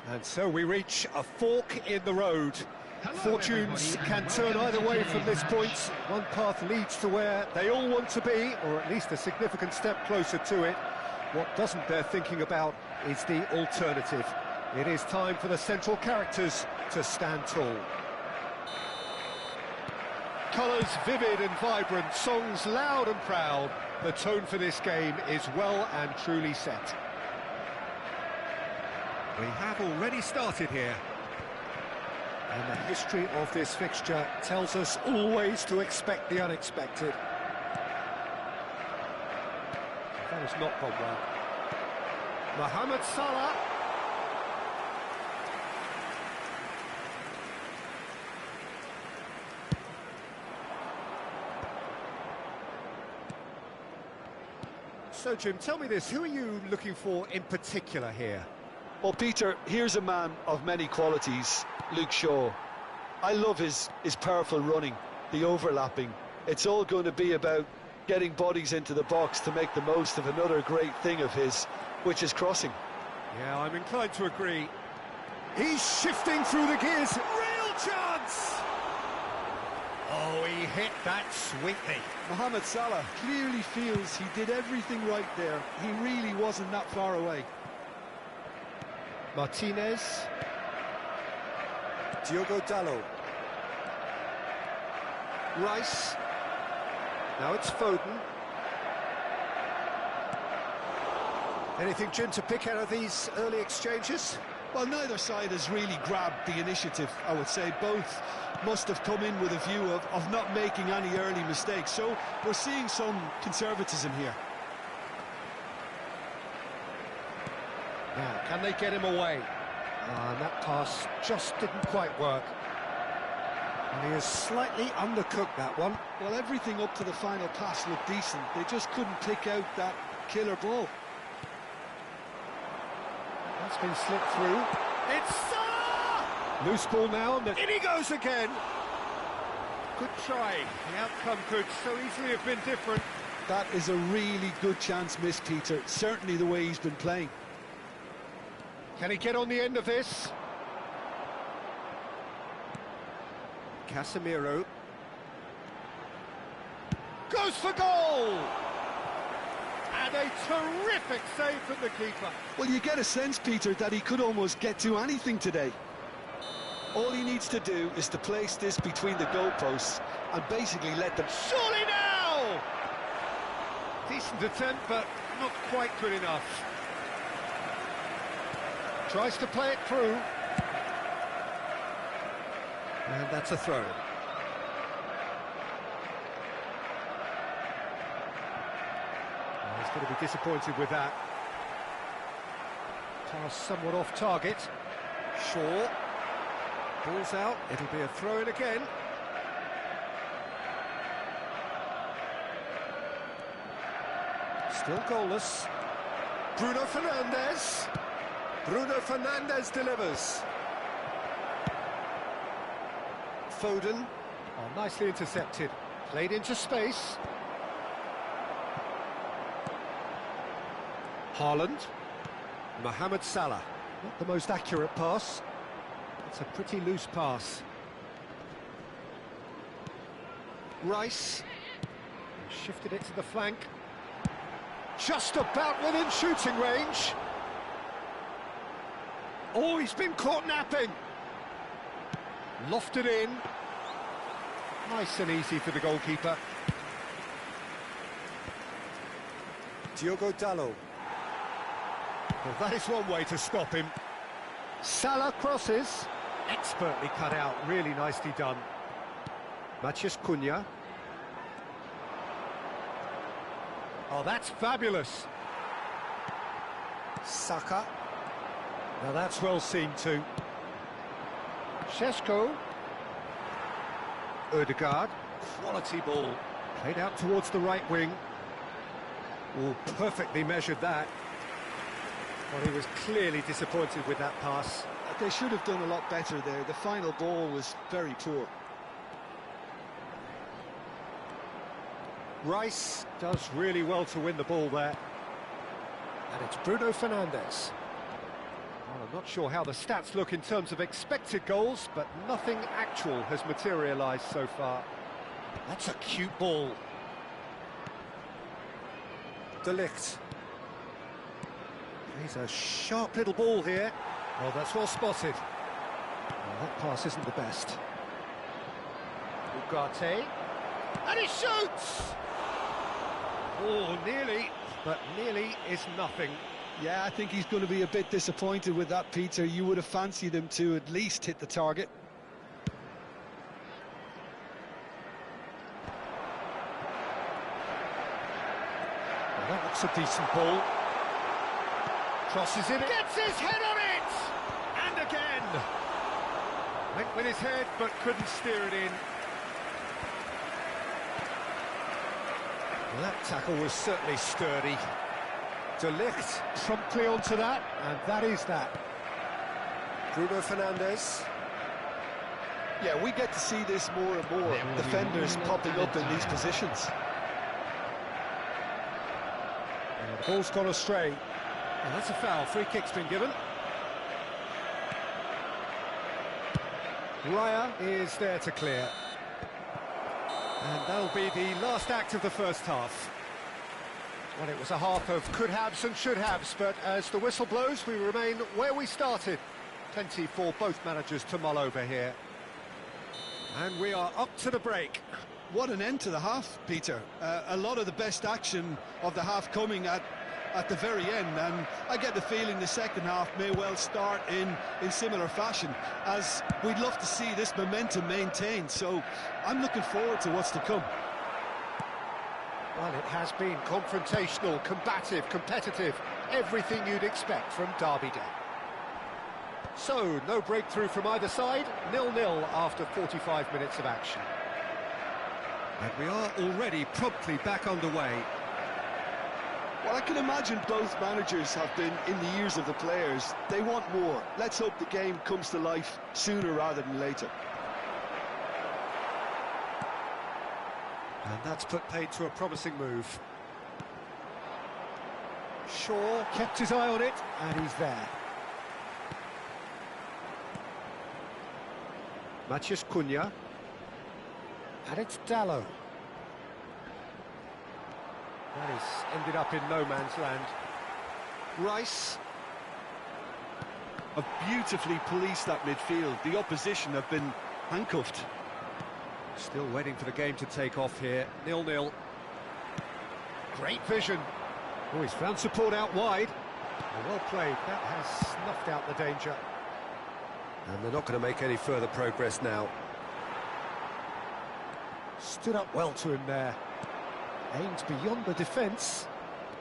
And so we reach a fork in the road. Fortunes can turn either way from this point. One path leads to where they all want to be, or at least a significant step closer to it. What doesn't bear thinking about is the alternative. It is time for the central characters to stand tall. Colours vivid and vibrant, songs loud and proud. The tone for this game is well and truly set. We have already started here. And the history of this fixture tells us always to expect the unexpected. That has not gone well. Mohamed Salah. So, Jim, tell me this, who are you looking for in particular here? Well, Peter, here's a man of many qualities, Luke Shaw. I love his powerful running, the overlapping. It's all going to be about getting bodies into the box to make the most of another great thing of his, which is crossing. Yeah, I'm inclined to agree. He's shifting through the gears. Real chance! Oh, he hit that sweetly. Mohamed Salah clearly feels he did everything right there. He really wasn't that far away. Martinez. Diogo Dalot. Rice. Now it's Foden. Anything, Jim, to pick out of these early exchanges? Well, neither side has really grabbed the initiative, I would say. Both must have come in with a view of not making any early mistakes. So we're seeing some conservatism here. Now, can they get him away? And that pass just didn't quite work. And he has slightly undercooked that one. Well, everything up to the final pass looked decent. They just couldn't pick out that killer ball. That's been slipped through. It's Salah! Loose ball now, and in he goes again. Good try. The outcome could so easily have been different. That is a really good chance missed, Peter. Certainly the way he's been playing. Can he get on the end of this? Casemiro. Goes for goal! And a terrific save from the keeper. Well, you get a sense, Peter, that he could almost get to anything today. All he needs to do is to place this between the goalposts and basically let them... Surely now! Decent attempt, but not quite good enough. Tries to play it through. And that's a throw. Well, he's going to be disappointed with that. Pass somewhat off target. Shaw. Ball's out. It'll be a throw-in again. Still goalless. Bruno Fernandes. Bruno Fernandes delivers. Foden. Oh, nicely intercepted. Played into space. Haaland. Mohamed Salah. Not the most accurate pass. It's a pretty loose pass. Rice. Shifted it to the flank. Just about within shooting range. Oh, he's been caught napping. Lofted in. Nice and easy for the goalkeeper. Diogo Dalot. Well, that is one way to stop him. Salah crosses. Expertly cut out, really nicely done. Matheus Cunha. Oh, that's fabulous. Saka. Now that's well seen too. Šeško. Ødegaard. Quality ball. Played out towards the right wing. Oh, perfectly measured that. Well, he was clearly disappointed with that pass. They should have done a lot better there. The final ball was very poor. Rice does really well to win the ball there. And it's Bruno Fernandes. Well, I'm not sure how the stats look in terms of expected goals, but nothing actual has materialised so far. That's a cute ball. De Ligt. He's a sharp little ball here. Well, that's well spotted. Well, that pass isn't the best. Ugarte. And he shoots! Oh, nearly, but nearly is nothing. Yeah, I think he's going to be a bit disappointed with that, Peter. You would have fancied him to at least hit the target. Well, that looks a decent ball. Crosses it, gets his head on it! And again! Went with his head, but couldn't steer it in. Well, that tackle was certainly sturdy. De Ligt promptly onto that, and that is that. Bruno Fernandes. Yeah, we get to see this more and more. Defenders popping up in these positions. And the ball's gone astray. Well, that's a foul. Free kick's been given. Raya is there to clear. And that'll be the last act of the first half. Well, it was a half of could-haves and should-haves, but as the whistle blows, we remain where we started. Plenty for both managers to mull over here. And we are up to the break. What an end to the half, Peter. A lot of the best action of the half coming at the very end, and I get the feeling the second half may well start in similar fashion, as we'd love to see this momentum maintained, so I'm looking forward to what's to come. Well, it has been confrontational, combative, competitive, everything you'd expect from Derby Day. So, no breakthrough from either side, 0-0 after 45 minutes of action. And we are already promptly back underway. Well, I can imagine both managers have been in the ears of the players. They want more. Let's hope the game comes to life sooner rather than later. And that's put paid to a promising move. Shaw kept his eye on it, and he's there. Matheus Cunha. And it's Dalot. That is ended up in no man's land. Rice. Have beautifully policed that midfield. The opposition have been handcuffed. Still waiting for the game to take off here. 0-0. Great vision. Oh, he's found support out wide. Well played. That has snuffed out the danger. And they're not going to make any further progress now. Stood up well to him there. Aimed beyond the defence.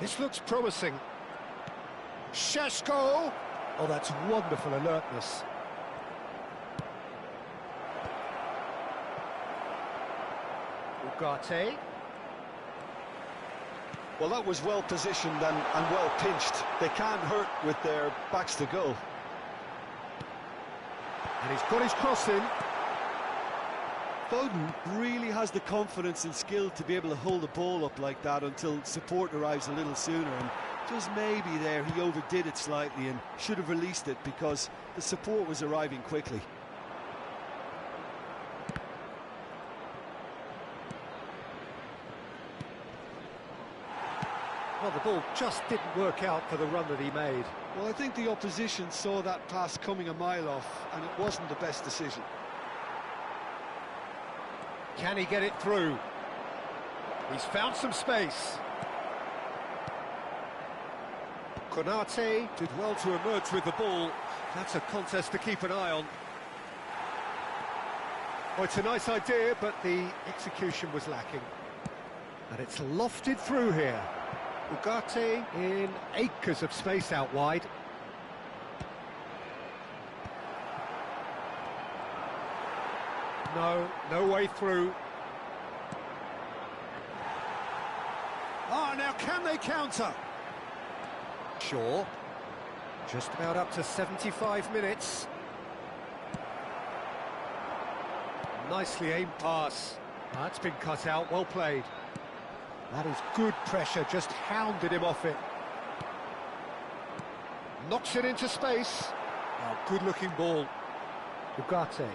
This looks promising. Šeško! Oh, that's wonderful alertness. Ugarte. Well, that was well positioned and well pinched. They can't hurt with their backs to goal. And he's got his cross in. Foden really has the confidence and skill to be able to hold the ball up like that until support arrives a little sooner, and just maybe there he overdid it slightly and should have released it because the support was arriving quickly. Well, the ball just didn't work out for the run that he made. Well, I think the opposition saw that pass coming a mile off, and it wasn't the best decision. Can he get it through? He's found some space. Konate did well to emerge with the ball. That's a contest to keep an eye on. Oh, it's a nice idea, but the execution was lacking. And it's lofted through here. Ugarte in acres of space out wide. No way through. Ah, now can they counter? Shaw. Just about up to 75 minutes. Nicely aimed pass. That's been cut out, well played. That is good pressure, just hounded him off it. Knocks it into space. Oh, good-looking ball. Ugarte.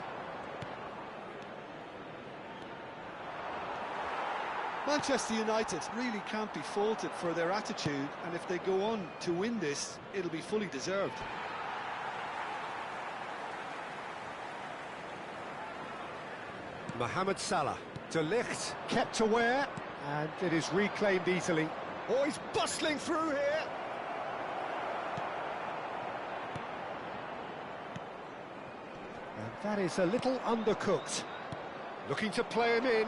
Manchester United really can't be faulted for their attitude, and if they go on to win this, it'll be fully deserved. Mohamed Salah. De Ligt kept aware, and it is reclaimed easily. Oh, he's bustling through here. And that is a little undercooked. Looking to play him in.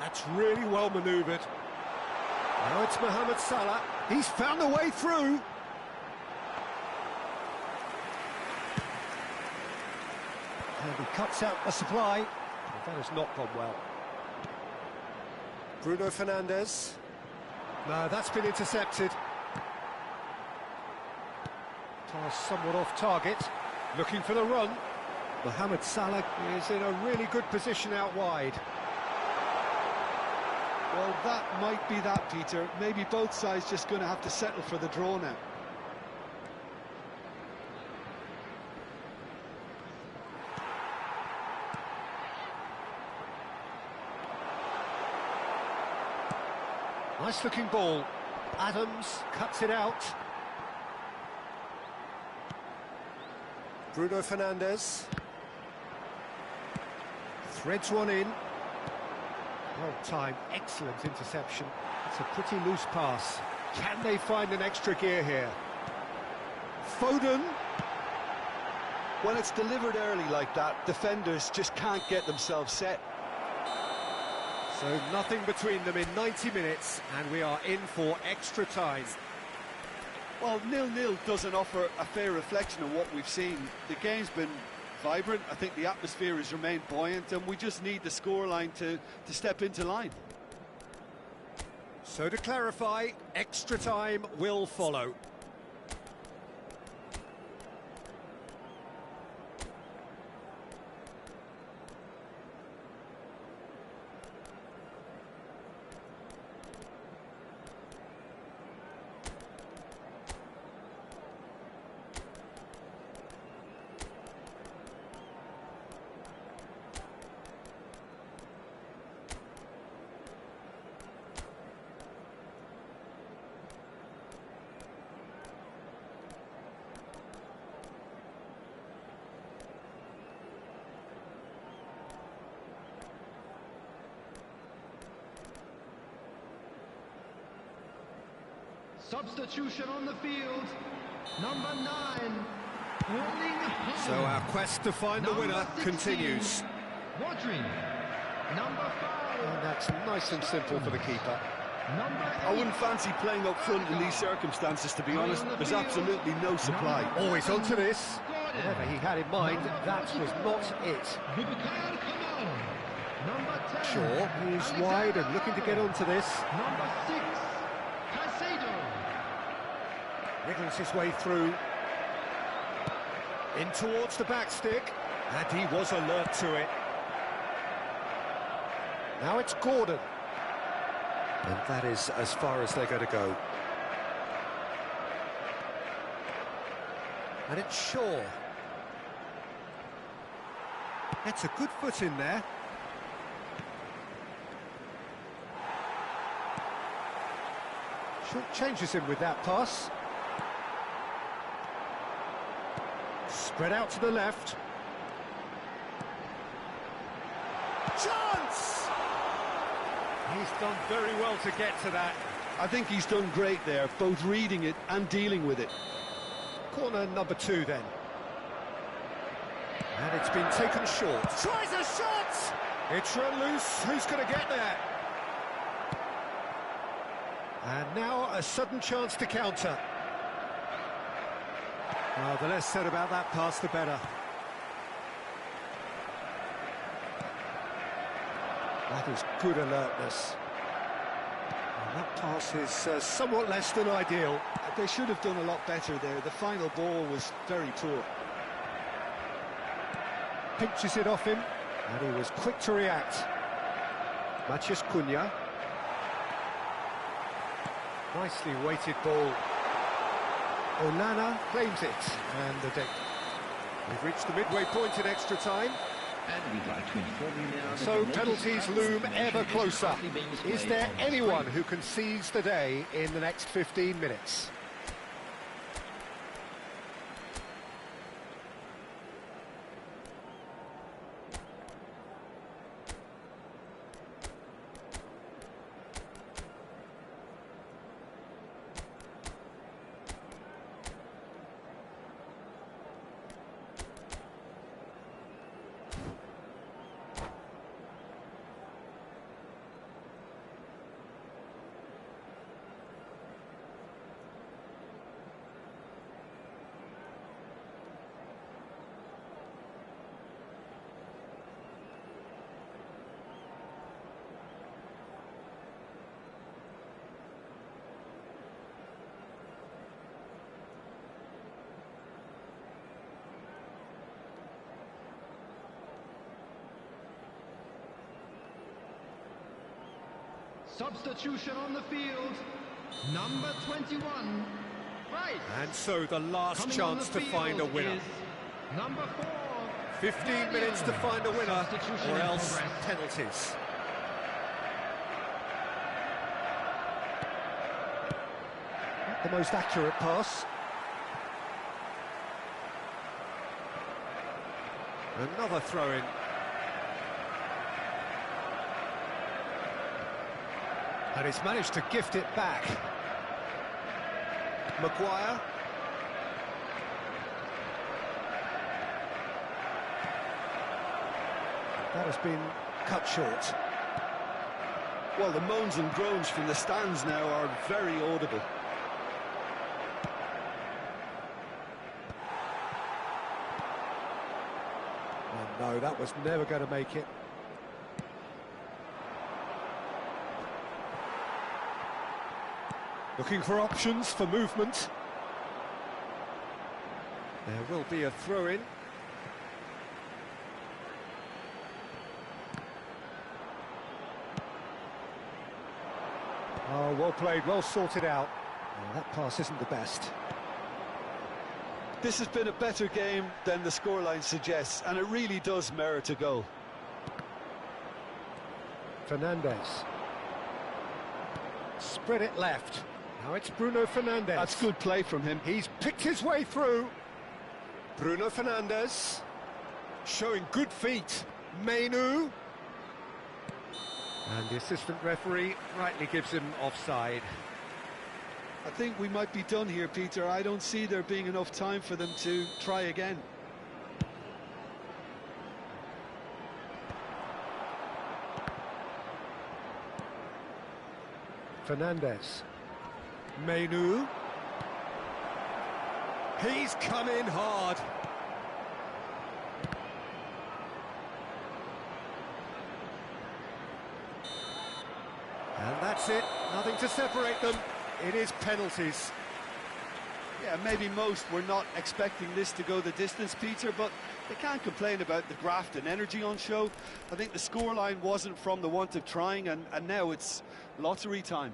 That's really well manoeuvred. Now it's Mohamed Salah. He's found a way through. And he cuts out a supply. Well, that has not gone well. Bruno Fernandes. No, that's been intercepted. Pass somewhat off target. Looking for the run. Mohamed Salah is in a really good position out wide. Well, that might be that, Peter. Maybe both sides just going to have to settle for the draw now. Nice looking ball. Adams cuts it out. Bruno Fernandes. Threads one in. Well timed, excellent interception. It's a pretty loose pass. Can they find an extra gear here? Foden. When it's delivered early like that, defenders just can't get themselves set. So nothing between them in 90 minutes, and we are in for extra time. Well, 0-0 doesn't offer a fair reflection of what we've seen. The game's been vibrant. I think the atmosphere has remained buoyant, and we just need the scoreline to step into line. So to clarify, extra time will follow. Substitution on the field, number 9. So our quest to find the winner continues. Rodri, number 5. And that's nice and simple for the keeper. I wouldn't fancy playing up front in these circumstances, to be honest. There's absolutely no supply. Always onto this. Whatever he had in mind, that was not it. Shaw, he's wide and looking to get onto this. Number 6, Caicedo. Wriggles his way through. In towards the back stick. And he was alert to it. Now it's Gordon. And that is as far as they're going to go. And it's Shaw. That's a good foot in there. Short changes him with that pass. Spread out to the left. Chance! He's done very well to get to that. I think he's done great there, both reading it and dealing with it. Corner number 2 then. And it's been taken short. Tries a shot! It's run loose. Who's going to get there? And now a sudden chance to counter. Well, the less said about that pass, the better. That is good alertness. And that pass is somewhat less than ideal. They should have done a lot better there. The final ball was very poor. Pinches it off him, and he was quick to react. Matheus Cunha. Nicely weighted ball. Onana claims it, and the date. We've reached the midway point in extra time. And we'd like to inform you now. So penalties loom ever closer. Is there anyone who can seize the day in the next 15 minutes? Substitution on the field. Number 21. Right. And so the last chance to find a winner. Number 4. 15 minutes to find a winner, Substitution or in else progress. penalties. Not the most accurate pass. Another throw-in. And he's managed to gift it back. Maguire. That has been cut short. Well, the moans and groans from the stands now are very audible. Oh no, that was never going to make it. Looking for options for movement. There will be a throw-in. Oh, well played, well sorted out. Oh, that pass isn't the best. This has been a better game than the scoreline suggests, and it really does merit a goal. Fernandes. Spread it left. Now it's Bruno Fernandes. That's good play from him. He's picked his way through. Bruno Fernandes. Showing good feet. Mainu. And the assistant referee rightly gives him offside. I think we might be done here, Peter. I don't see there being enough time for them to try again. Fernandes. Mainu. He's come in hard. And that's it. Nothing to separate them. It is penalties. Yeah, maybe most were not expecting this to go the distance, Peter, but they can't complain about the graft and energy on show. I think the scoreline wasn't from the want of trying, and now it's lottery time.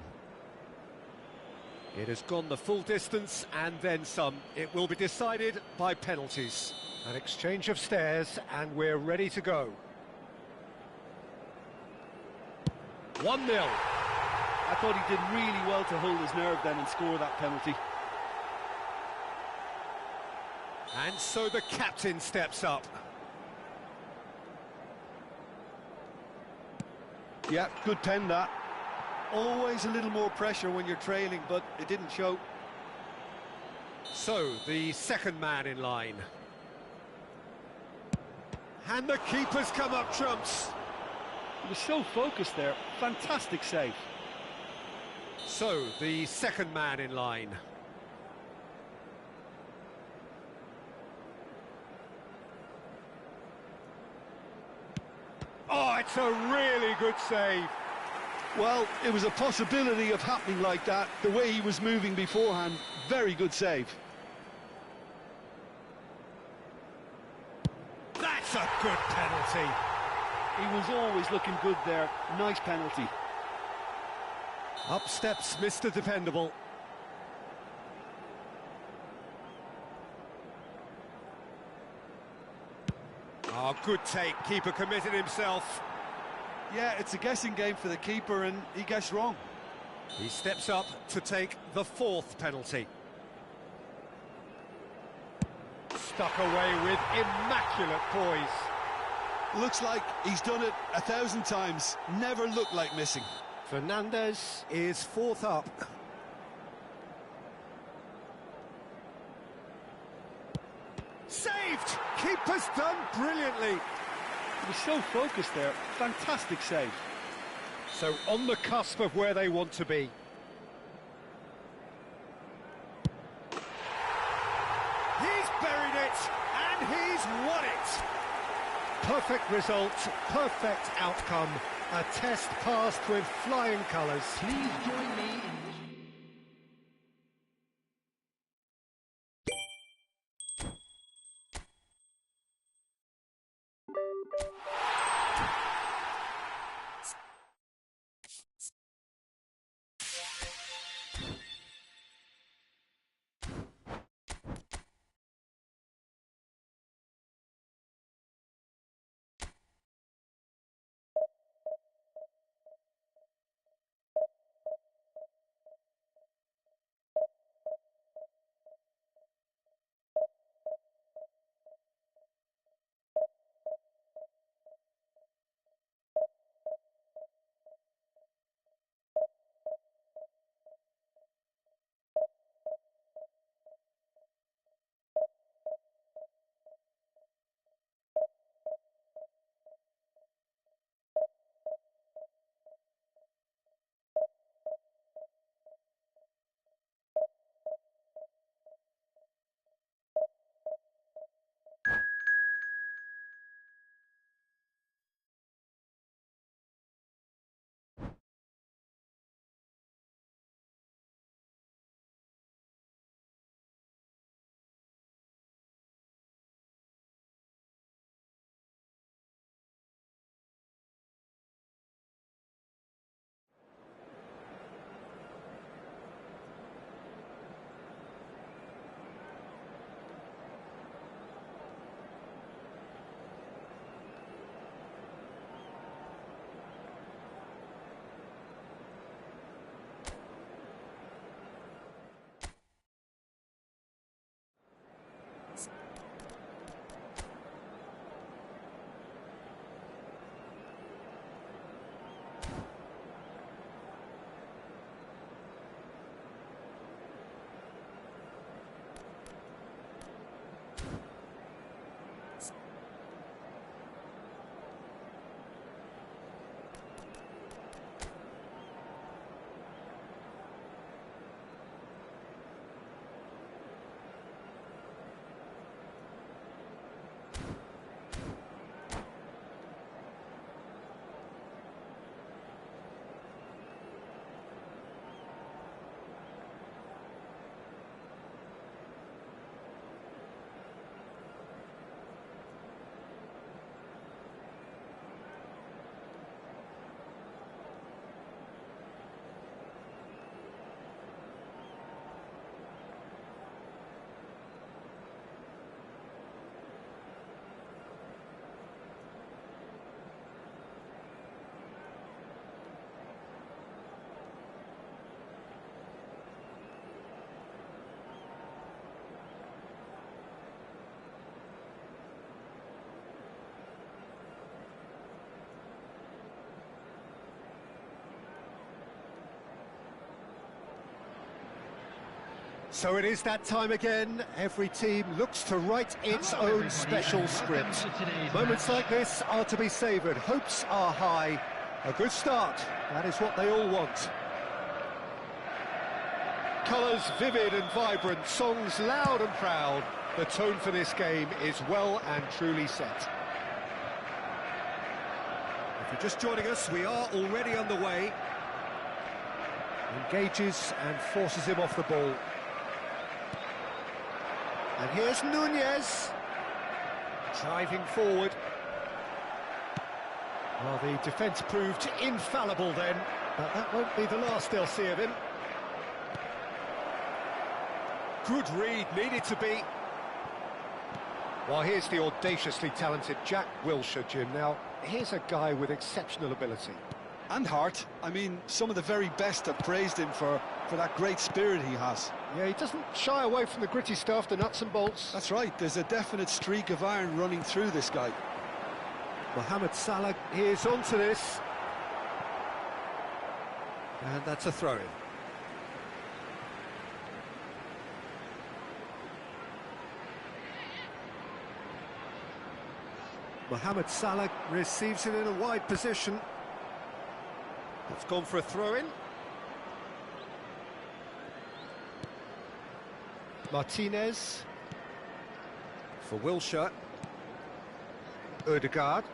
It has gone the full distance and then some. It will be decided by penalties. An exchange of stares and we're ready to go. 1-0. I thought he did really well to hold his nerve then and score that penalty. And so the captain steps up. Yeah, good pen that. Always a little more pressure when you're trailing, but it didn't show. So, the second man in line. And the keeper's come up trumps. He was so focused there. Fantastic save. So, the second man in line. Oh, it's a really good save. Well, it was a possibility of happening like that. The way he was moving beforehand, very good save. That's a good penalty. He was always looking good there. Nice penalty. Up steps Mr. Dependable. Oh, good take. Keeper committed himself. Yeah, it's a guessing game for the keeper, and he guessed wrong. He steps up to take the fourth penalty. Stuck away with immaculate poise. Looks like he's done it 1,000 times. Never looked like missing. Fernandez is fourth up. Saved! Keeper's done brilliantly. He was so focused there. Fantastic save. So on the cusp of where they want to be. He's buried it, and he's won it. Perfect result, perfect outcome. A test passed with flying colours. Please join me in So it is that time again. Every team looks to write its own special script. Moments like this are to be savoured. Hopes are high. A good start. That is what they all want. Colours vivid and vibrant, songs loud and proud. The tone for this game is well and truly set. If you're just joining us, we are already underway. Engages and forces him off the ball. And here's Nunez, driving forward. Well, the defence proved infallible then, but that won't be the last they'll see of him. Good read, needed to be. Well, here's the audaciously talented Jack Wilshere, Jim. Now, here's a guy with exceptional ability. And heart. I mean, some of the very best have praised him for that great spirit he has. Yeah, he doesn't shy away from the gritty stuff, the nuts and bolts. That's right, there's a definite streak of iron running through this guy. Mohamed Salah is onto this. And that's a throw-in. Mohamed Salah receives it in a wide position. It's gone for a throw-in. Martinez for Wilshere. Ødegaard.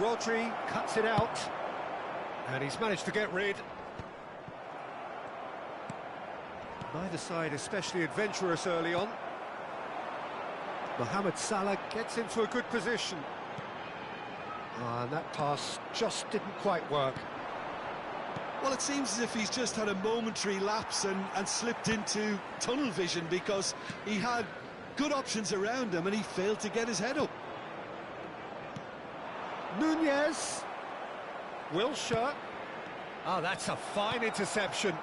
Rodri cuts it out, and he's managed to get rid. Neither side especially adventurous early on. Mohamed Salah gets into a good position. And that pass just didn't quite work. Well, it seems as if he's just had a momentary lapse and slipped into tunnel vision, because he had good options around him and he failed to get his head up. Nunez. Wilshere. Oh, that's a fine interception.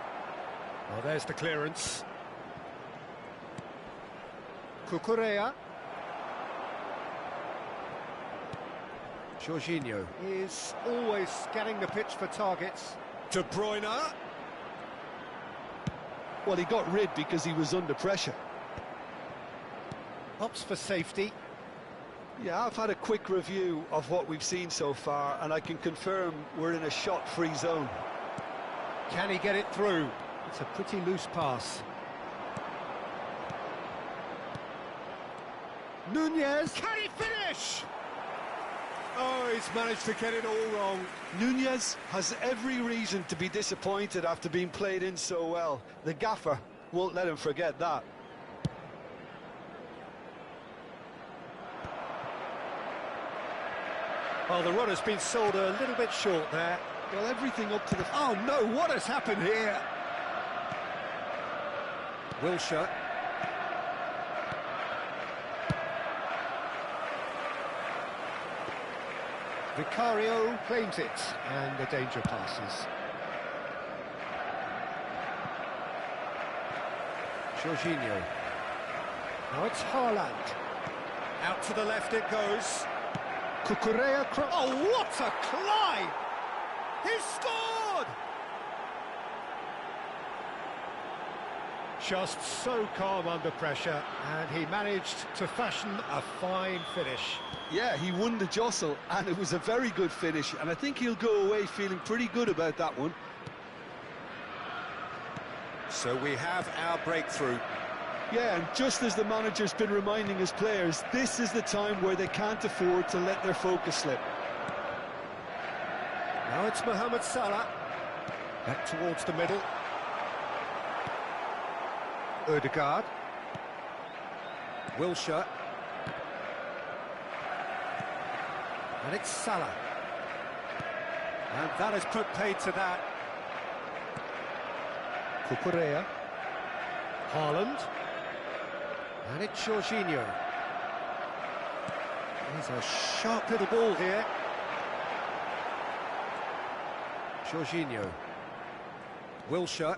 Oh, there's the clearance. Cucurella. Jorginho is always scanning the pitch for targets. De Bruyne. Well, he got rid because he was under pressure. Opts for safety. Yeah, I've had a quick review of what we've seen so far, and I can confirm we're in a shot-free zone. Can he get it through? It's a pretty loose pass. Nunez. Can he finish? Oh, he's managed to get it all wrong. Nunez has every reason to be disappointed after being played in so well. The gaffer won't let him forget that. Well, the run has been sold a little bit short there. Well, everything up to the... Oh, no, what has happened here? Wilshere. Vicario claims it, and the danger passes. Jorginho. Now it's Haaland. Out to the left it goes. Cucurella. Oh, what a climb! He scored! Just so calm under pressure, and he managed to fashion a fine finish. Yeah, he won the jostle, and it was a very good finish, and I think he'll go away feeling pretty good about that one. So we have our breakthrough. Yeah, and just as the manager's been reminding his players, this is the time where they can't afford to let their focus slip. Now it's Mohamed Salah. Back towards the middle. Ødegaard. Wilshere. And it's Salah. And that has put paid to that. Cucurella. Haaland. And it's Jorginho. There's a sharp little ball here. Jorginho. Wilshere.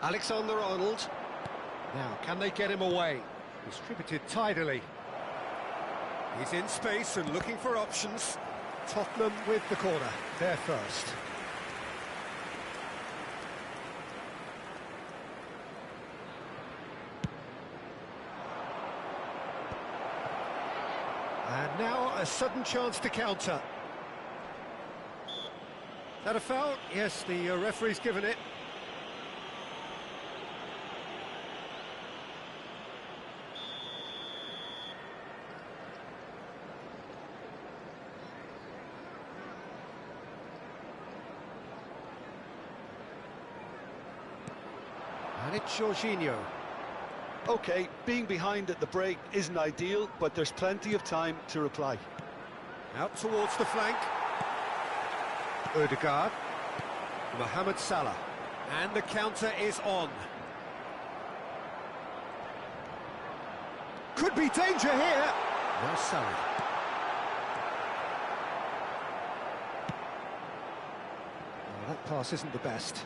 Alexander-Arnold. Now, can they get him away? Distributed tidily. He's in space and looking for options. Tottenham with the corner. They're first. And now a sudden chance to counter. That a foul? Yes, the referee's given it. And it's Jorginho. OK, being behind at the break isn't ideal, but there's plenty of time to reply. Out towards the flank. Ødegaard. Mohamed Salah. And the counter is on. Could be danger here. Well sorry. Oh, that pass isn't the best.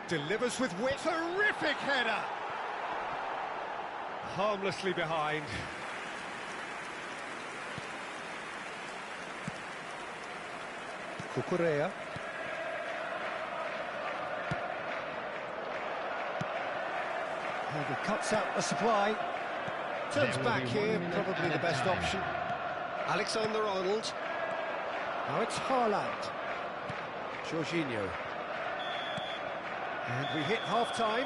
Delivers with wit. Terrific header. Harmlessly behind. Kukurea. And he cuts out the supply. Turns back here, probably the best option. Alexander-Arnold. Now it's Haaland. Jorginho. And we hit half-time.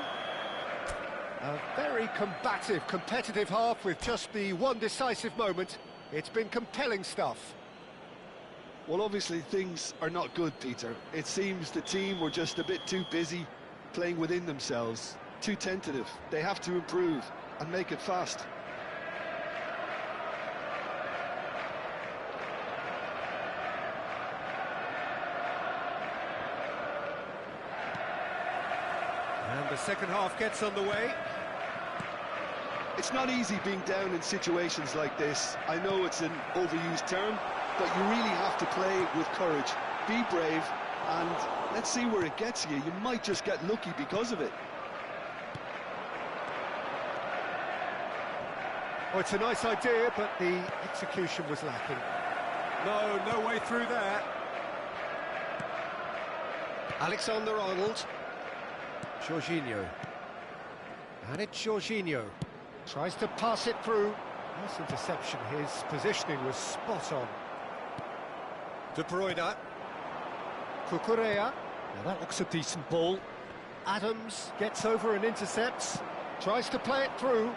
A very combative, competitive half with just the one decisive moment. It's been compelling stuff. Well, obviously things are not good, Peter. It seems the team were just a bit too busy playing within themselves, too tentative. They have to improve and make it fast. And the second half gets underway. It's not easy being down in situations like this. I know it's an overused term, but you really have to play with courage. Be brave, and let's see where it gets you. You might just get lucky because of it. Oh, it's a nice idea, but the execution was lacking. No way through there. Alexander-Arnold. Jorginho. And it's Jorginho. Tries to pass it through. Nice interception. His positioning was spot on. De Bruyne. Kukurea. Now that looks a decent ball. Adams gets over and intercepts. Tries to play it through.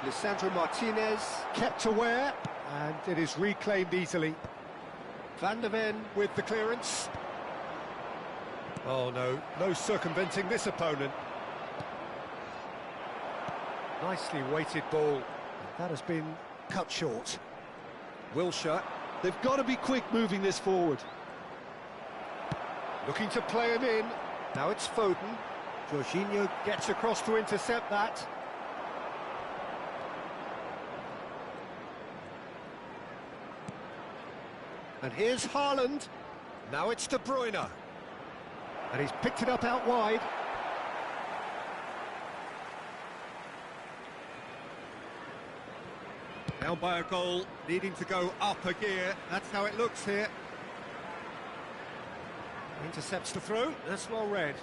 Lisandro Martinez kept aware, and it is reclaimed easily. Van der Ven with the clearance. Oh no circumventing this opponent. Nicely weighted ball. That has been cut short. Wilshere. They've got to be quick moving this forward. Looking to play him in. Now it's Foden. Jorginho gets across to intercept that. And here's Haaland. Now it's De Bruyne. And he's picked it up out wide. Down by a goal, needing to go up a gear. That's how it looks here. Intercepts the throw. That's well read.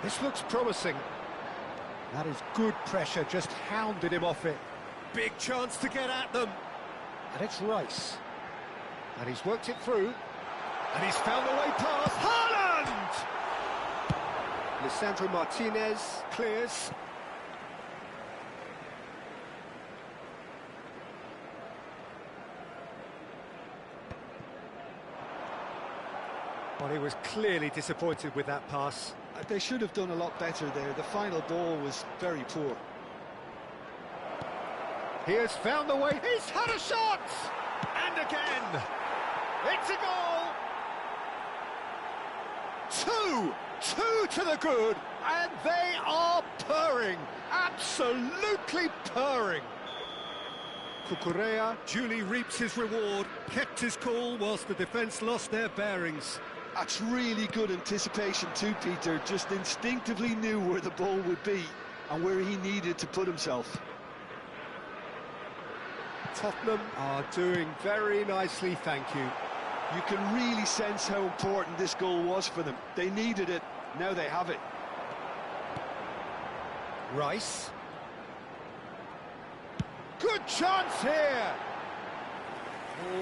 This looks promising. That is good pressure, just hounded him off it. Big chance to get at them. And it's Rice. And he's worked it through. And he's found the way past. Haaland! Lisandro Martinez clears. Well, he was clearly disappointed with that pass. They should have done a lot better there. The final ball was very poor. He has found the way. He's had a shot! And again! It's a goal! Two to the good, and they are purring. Absolutely purring. Kukurea duly reaps his reward, kept his cool whilst the defence lost their bearings. That's really good anticipation too, Peter. Just instinctively knew where the ball would be and where he needed to put himself. Tottenham are doing very nicely, thank you. You can really sense how important this goal was for them. They needed it, now they have it. Rice. Good chance here!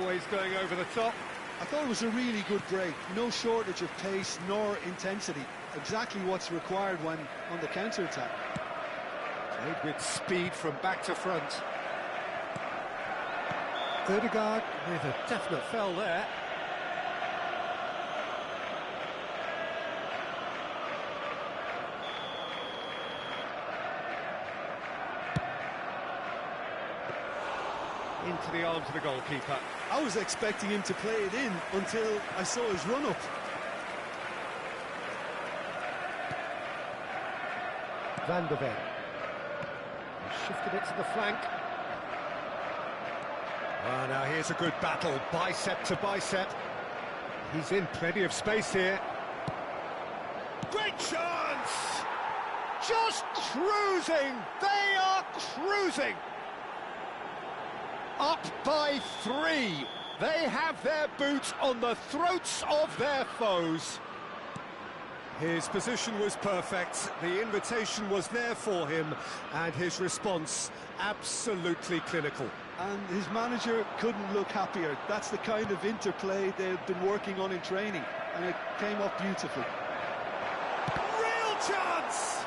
Always going over the top. I thought it was a really good break. No shortage of pace nor intensity. Exactly what's required when on the counter-attack. Played with speed from back to front. Ødegaard with a definite foul there. Into the arms of the goalkeeper. I was expecting him to play it in until I saw his run-up. Van der Ven. Shifted it to the flank. Ah, now here's a good battle, bicep to bicep. He's in plenty of space here. Great chance! Just cruising! They are cruising! Up by 3. They have their boots on the throats of their foes. His position was perfect, the invitation was there for him, and his response absolutely clinical. And his manager couldn't look happier. That's the kind of interplay they've been working on in training, and it came off beautifully. Real chance!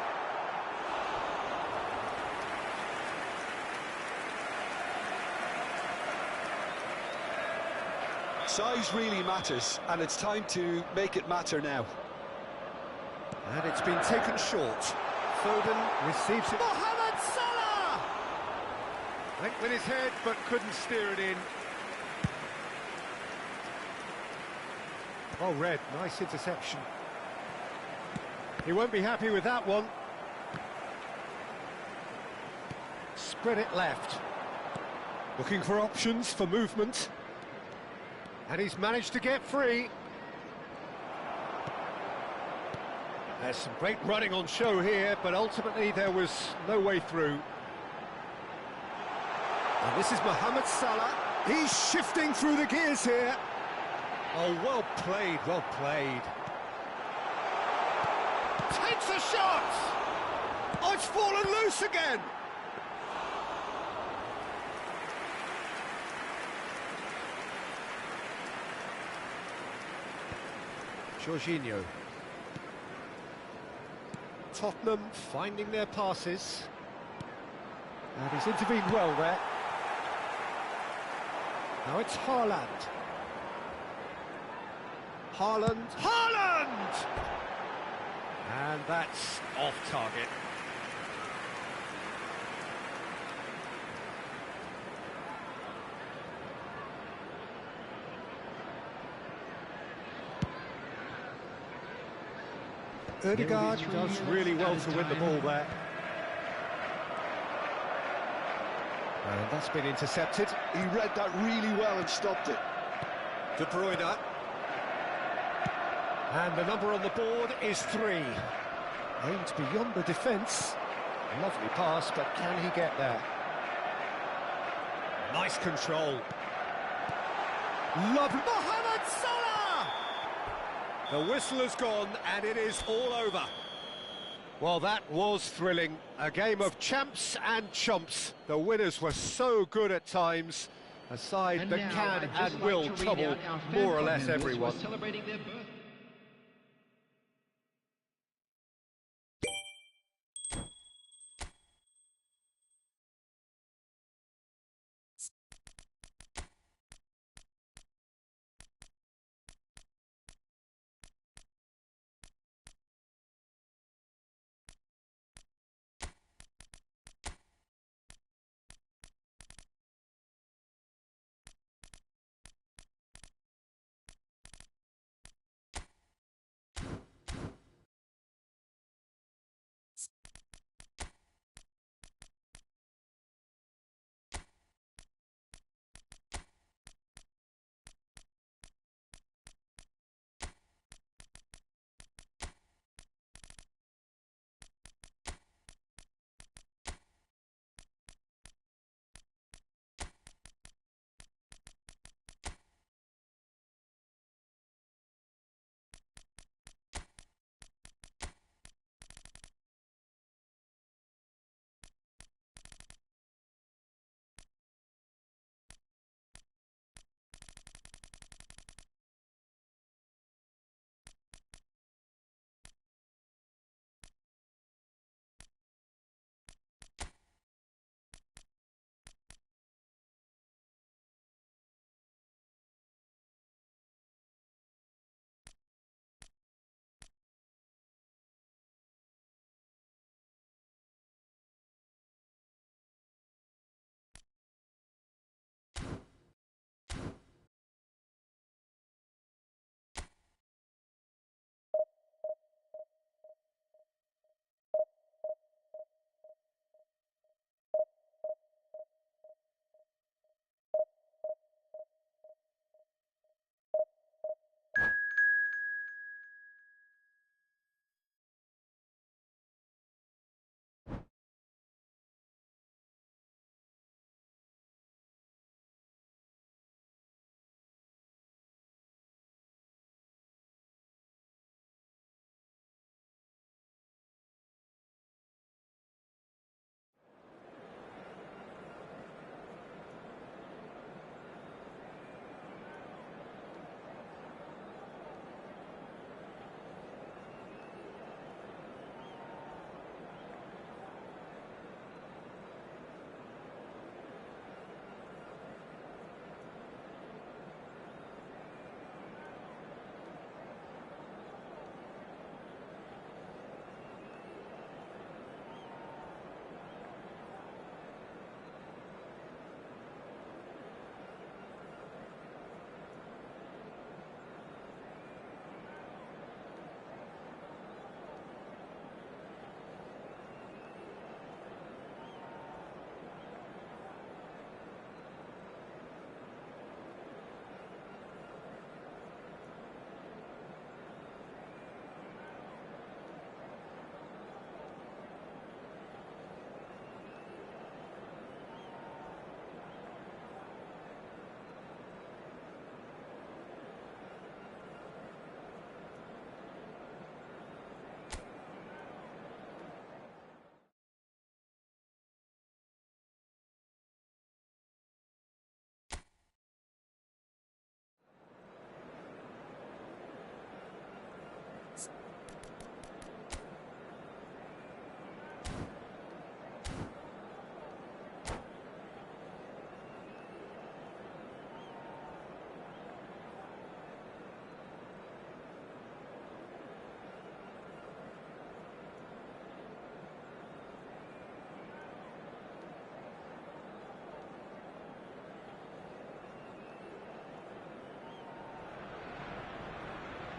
Size really matters, and it's time to make it matter now. And it's been taken short. Foden receives it. Mohamed Salah! Went with his head, but couldn't steer it in. Oh, Red, nice interception. He won't be happy with that one. Spread it left. Looking for options for movement. And he's managed to get free. There's some great running on show here, but ultimately there was no way through. And this is Mohamed Salah. He's shifting through the gears here. Oh, well played, well played. Takes a shot! Oh, it's fallen loose again! Jorginho. Tottenham finding their passes. And he's intervened well there. Now it's Haaland. Haaland! And that's off target. Ødegaard does really well to win the ball there. And that's been intercepted. He read that really well and stopped it. De Bruyne. And the number on the board is 3. Aimed beyond the defence. Lovely pass, but can he get there? Nice control. Lovely. Mohamed Salah! The whistle has gone, and it is all over. Well, that was thrilling. A game of champs and chumps. The winners were so good at times. A side that can and will trouble more or less everyone.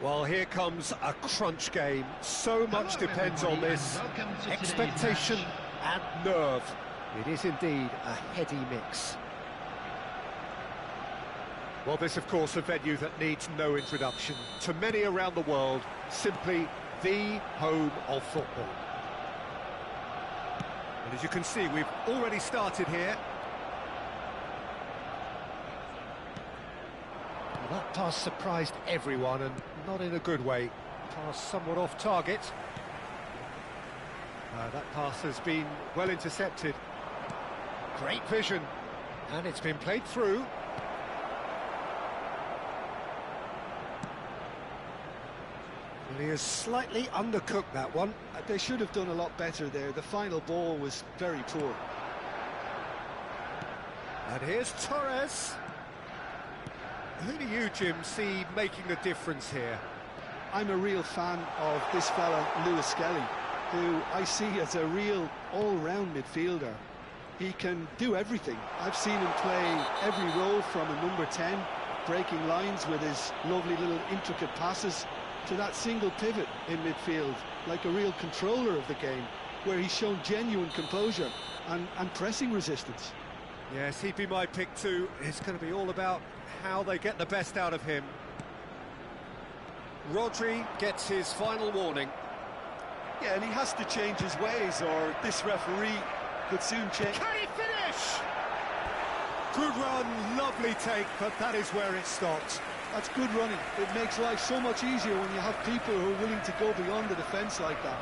Well, here comes a crunch game. So much Hello, depends on everybody, this. and welcome to today's Expectation match. and nerve. It is indeed a heady mix. Well, this, of course, a venue that needs no introduction. To many around the world, simply the home of football. And as you can see, we've already started here. Well, that pass surprised everyone, and not in a good way. Pass somewhat off target. That pass has been well intercepted. Great vision, and it's been played through. Well, he has slightly undercooked that one. They should have done a lot better there. The final ball was very poor. And here's Torres. Who do you, Jim, see making the difference here? I'm a real fan of this fella, Lewis Skelly, who I see as a real all-round midfielder. He can do everything. I've seen him play every role from a number 10, breaking lines with his lovely little intricate passes, to that single pivot in midfield, like a real controller of the game, where he's shown genuine composure and pressing resistance. Yes, he'd be my pick too. It's going to be all about how they get the best out of him. Rodri gets his final warning. Yeah, and he has to change his ways, or this referee could soon change. Can he finish? Good run, lovely take, but that is where it stopped. That's good running. It makes life so much easier when you have people who are willing to go beyond the defence like that.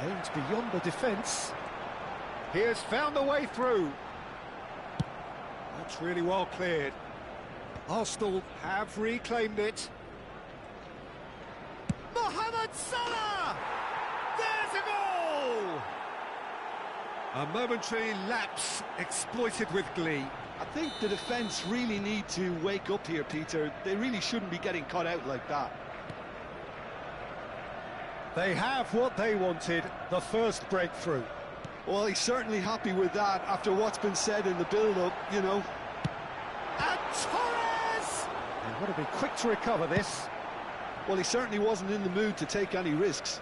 Aims beyond the defence. He has found a way through. That's really well cleared. Arsenal have reclaimed it. Mohamed Salah! There's a goal! A momentary lapse exploited with glee. I think the defence really need to wake up here, Peter. They really shouldn't be getting caught out like that. They have what they wanted, the first breakthrough. Well, he's certainly happy with that after what's been said in the build-up, you know. And Torres! They've got to be quick to recover this. Well, he certainly wasn't in the mood to take any risks.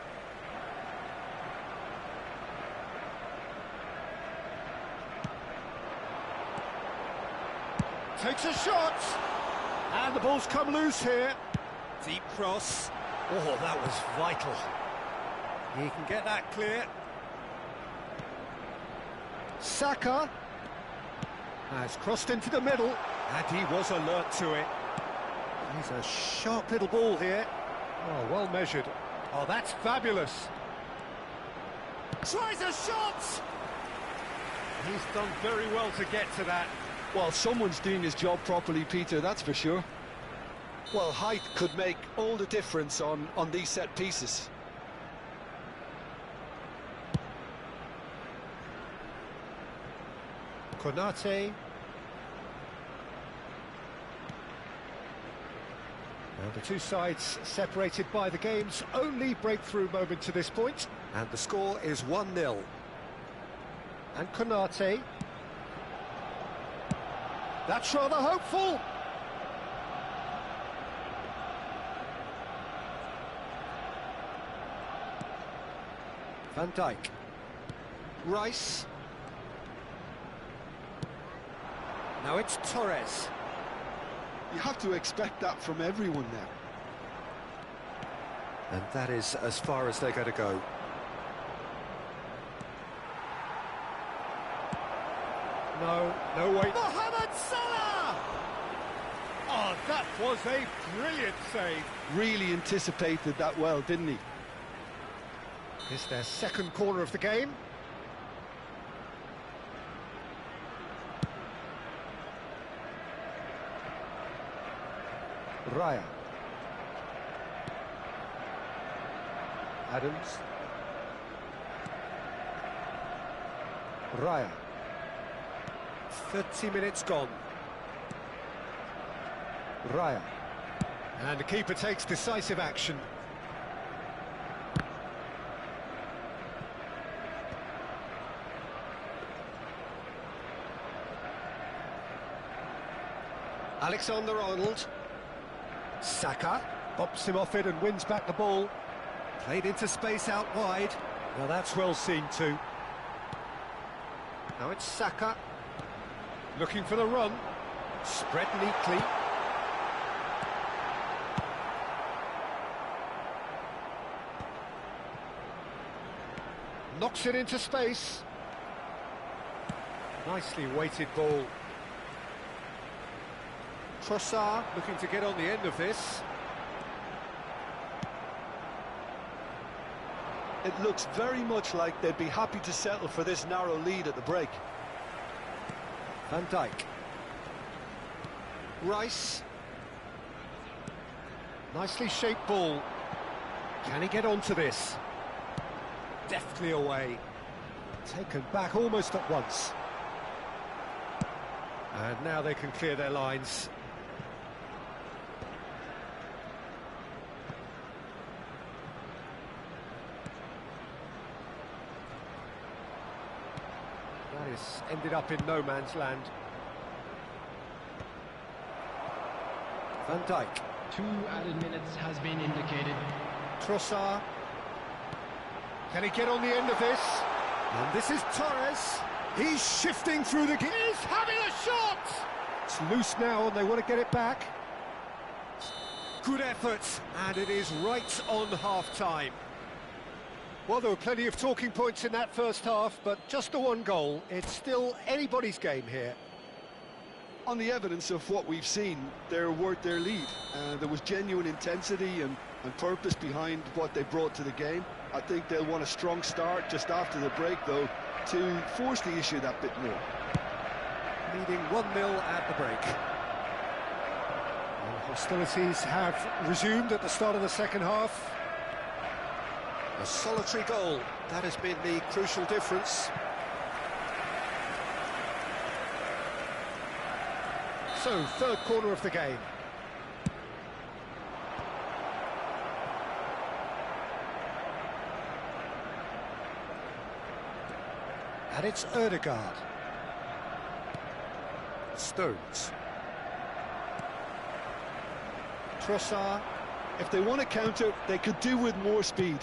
Takes a shot! And the ball's come loose here. Deep cross. Oh, that was vital. He can get that clear. Saka has crossed into the middle, and he was alert to it. He's a sharp little ball here. Oh, well measured. Oh, that's fabulous. Tries a shot! He's done very well to get to that. Well, someone's doing his job properly, Peter, that's for sure. Well, height could make all the difference on these set pieces. Konate. And the two sides separated by the game's only breakthrough moment to this point. And the score is 1-0. And Konate. That's rather hopeful. Van Dijk. Rice. Now it's Torres. You have to expect that from everyone now. And that is as far as they're going to go. No way. Mohamed Salah! Oh, that was a brilliant save. Really anticipated that well, didn't he? It's their second corner of the game. Raya. Adams. Raya. 30 minutes gone. Raya. And the keeper takes decisive action. Alexander-Arnold. Saka bops him off it and wins back the ball. Played into space out wide. Well, that's well seen too. Now it's Saka. Looking for the run. Spread neatly. Knocks it into space. Nicely weighted ball. Trossard looking to get on the end of this. It looks very much like they'd be happy to settle for this narrow lead at the break. Van Dijk. Rice. Nicely shaped ball. Can he get onto this? Deftly away. Taken back almost at once. And now they can clear their lines. That is ended up in no man's land. Van Dijk. 2 added minutes has been indicated. Trossard. Can he get on the end of this? And this is Torres. He's shifting through the... He's having a shot! It's loose now and they want to get it back. Good effort, and it is right on half-time. Well, there were plenty of talking points in that first half, but just the one goal. It's still anybody's game here. On the evidence of what we've seen, they're worth their lead. There was genuine intensity and purpose behind what they brought to the game. I think they'll want a strong start just after the break, though, to force the issue that bit more. Leading 1-0 at the break. And hostilities have resumed at the start of the second half. A solitary goal, that has been the crucial difference. So, third corner of the game. And it's Ødegaard. Stones. Trossard. If they want to counter, they could do with more speed.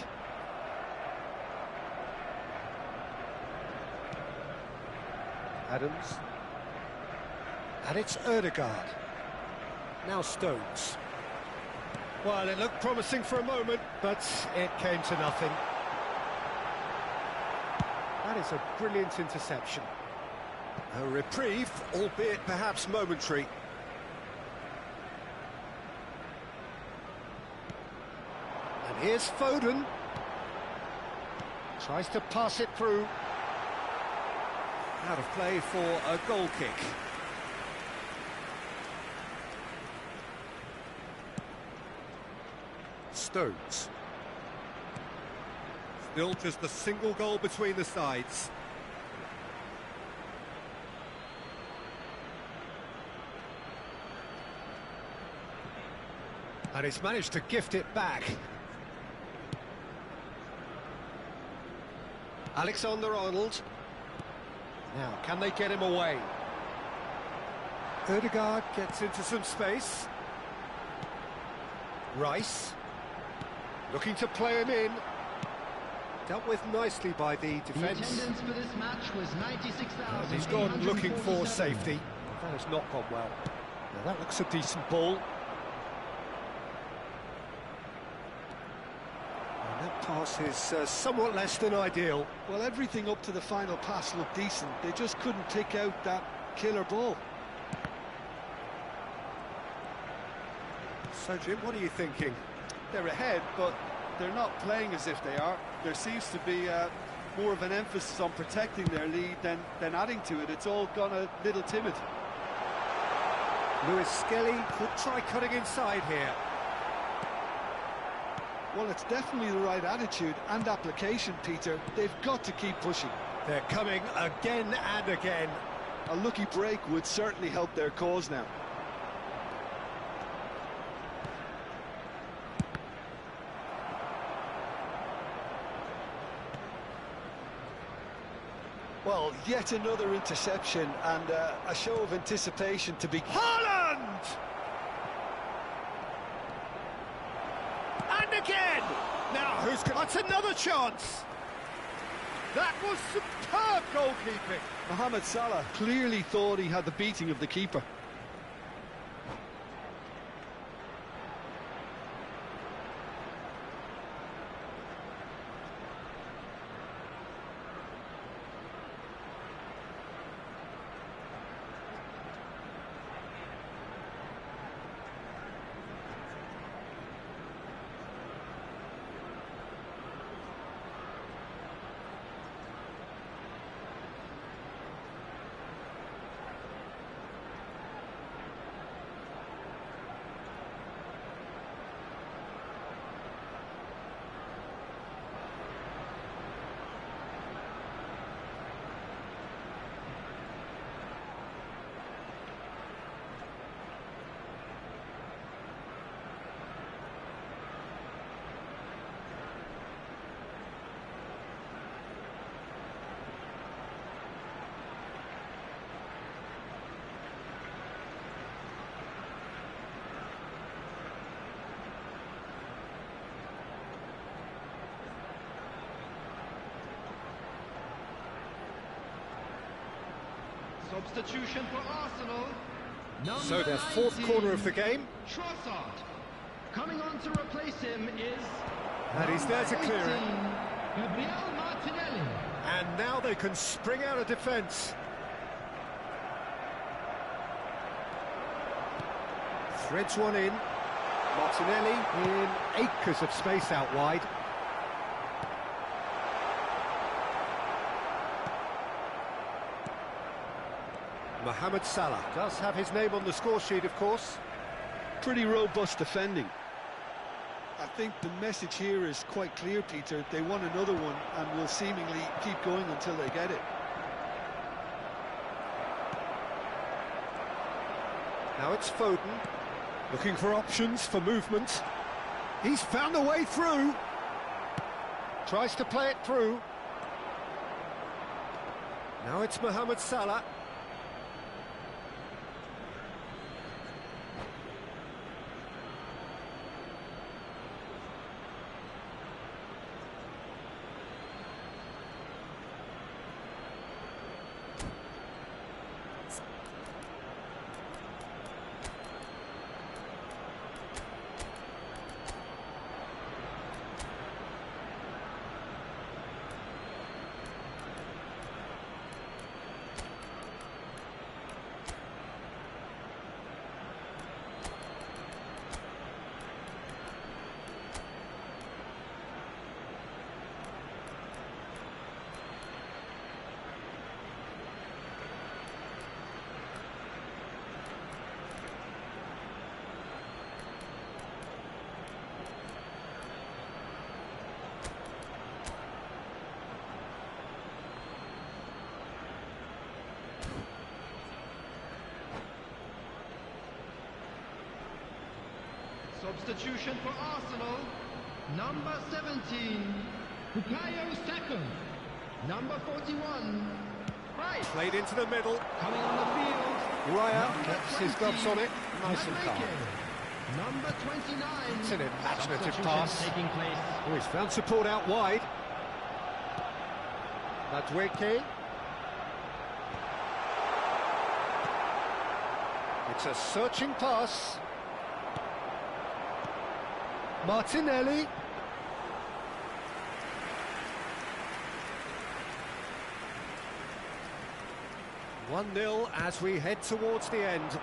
Adams. And it's Ødegaard. Now Stones. Well, it looked promising for a moment, but it came to nothing. That is a brilliant interception. A reprieve, albeit perhaps momentary. And here's Foden. Tries to pass it through. Out of play for a goal kick. Stones. Still just a single goal between the sides. And he's managed to gift it back. Alexander-Arnold. Now, can they get him away? Ødegaard gets into some space. Rice. Looking to play him in. Dealt with nicely by the defence. The attendance for this match was 96,000. He's gone looking for safety. That has not gone well. Now that looks a decent ball. And that pass is somewhat less than ideal. Well, everything up to the final pass looked decent. They just couldn't pick out that killer ball. So, Jim, what are you thinking? They're ahead, but they're not playing as if they are. There seems to be more of an emphasis on protecting their lead than adding to it. It's all gone a little timid. Lewis Skelly could try cutting inside here. Well, it's definitely the right attitude and application, Peter. They've got to keep pushing. They're coming again and again. A lucky break would certainly help their cause now. Well, yet another interception and a show of anticipation to be... Haaland! And again! Now, that's another chance! That was superb goalkeeping! Mohamed Salah clearly thought he had the beating of the keeper. Substitution for Arsenal. So their fourth corner of the game. Trossard. Coming on to replace him is... And he's there to clear it. Gabriel Martinelli. And now they can spring out of defence. Threads one in. Martinelli in acres of space out wide. Mohamed Salah does have his name on the score sheet, of course. Pretty robust defending. I think the message here is quite clear, Peter. They want another one and will seemingly keep going until they get it. Now it's Foden, looking for options for movement. He's found a way through. Tries to play it through. Now it's Mohamed Salah. Substitution for Arsenal. Number 17, Bukayo Saka. Number 41, right. Played into the middle. Coming on the field. Raya gets his gloves on it. Nice and calm. Number 29. It's an imaginative Substitution pass. taking place. Oh, he's found support out wide. Madueke. It's a searching pass. Martinelli. One-nil as we head towards the end.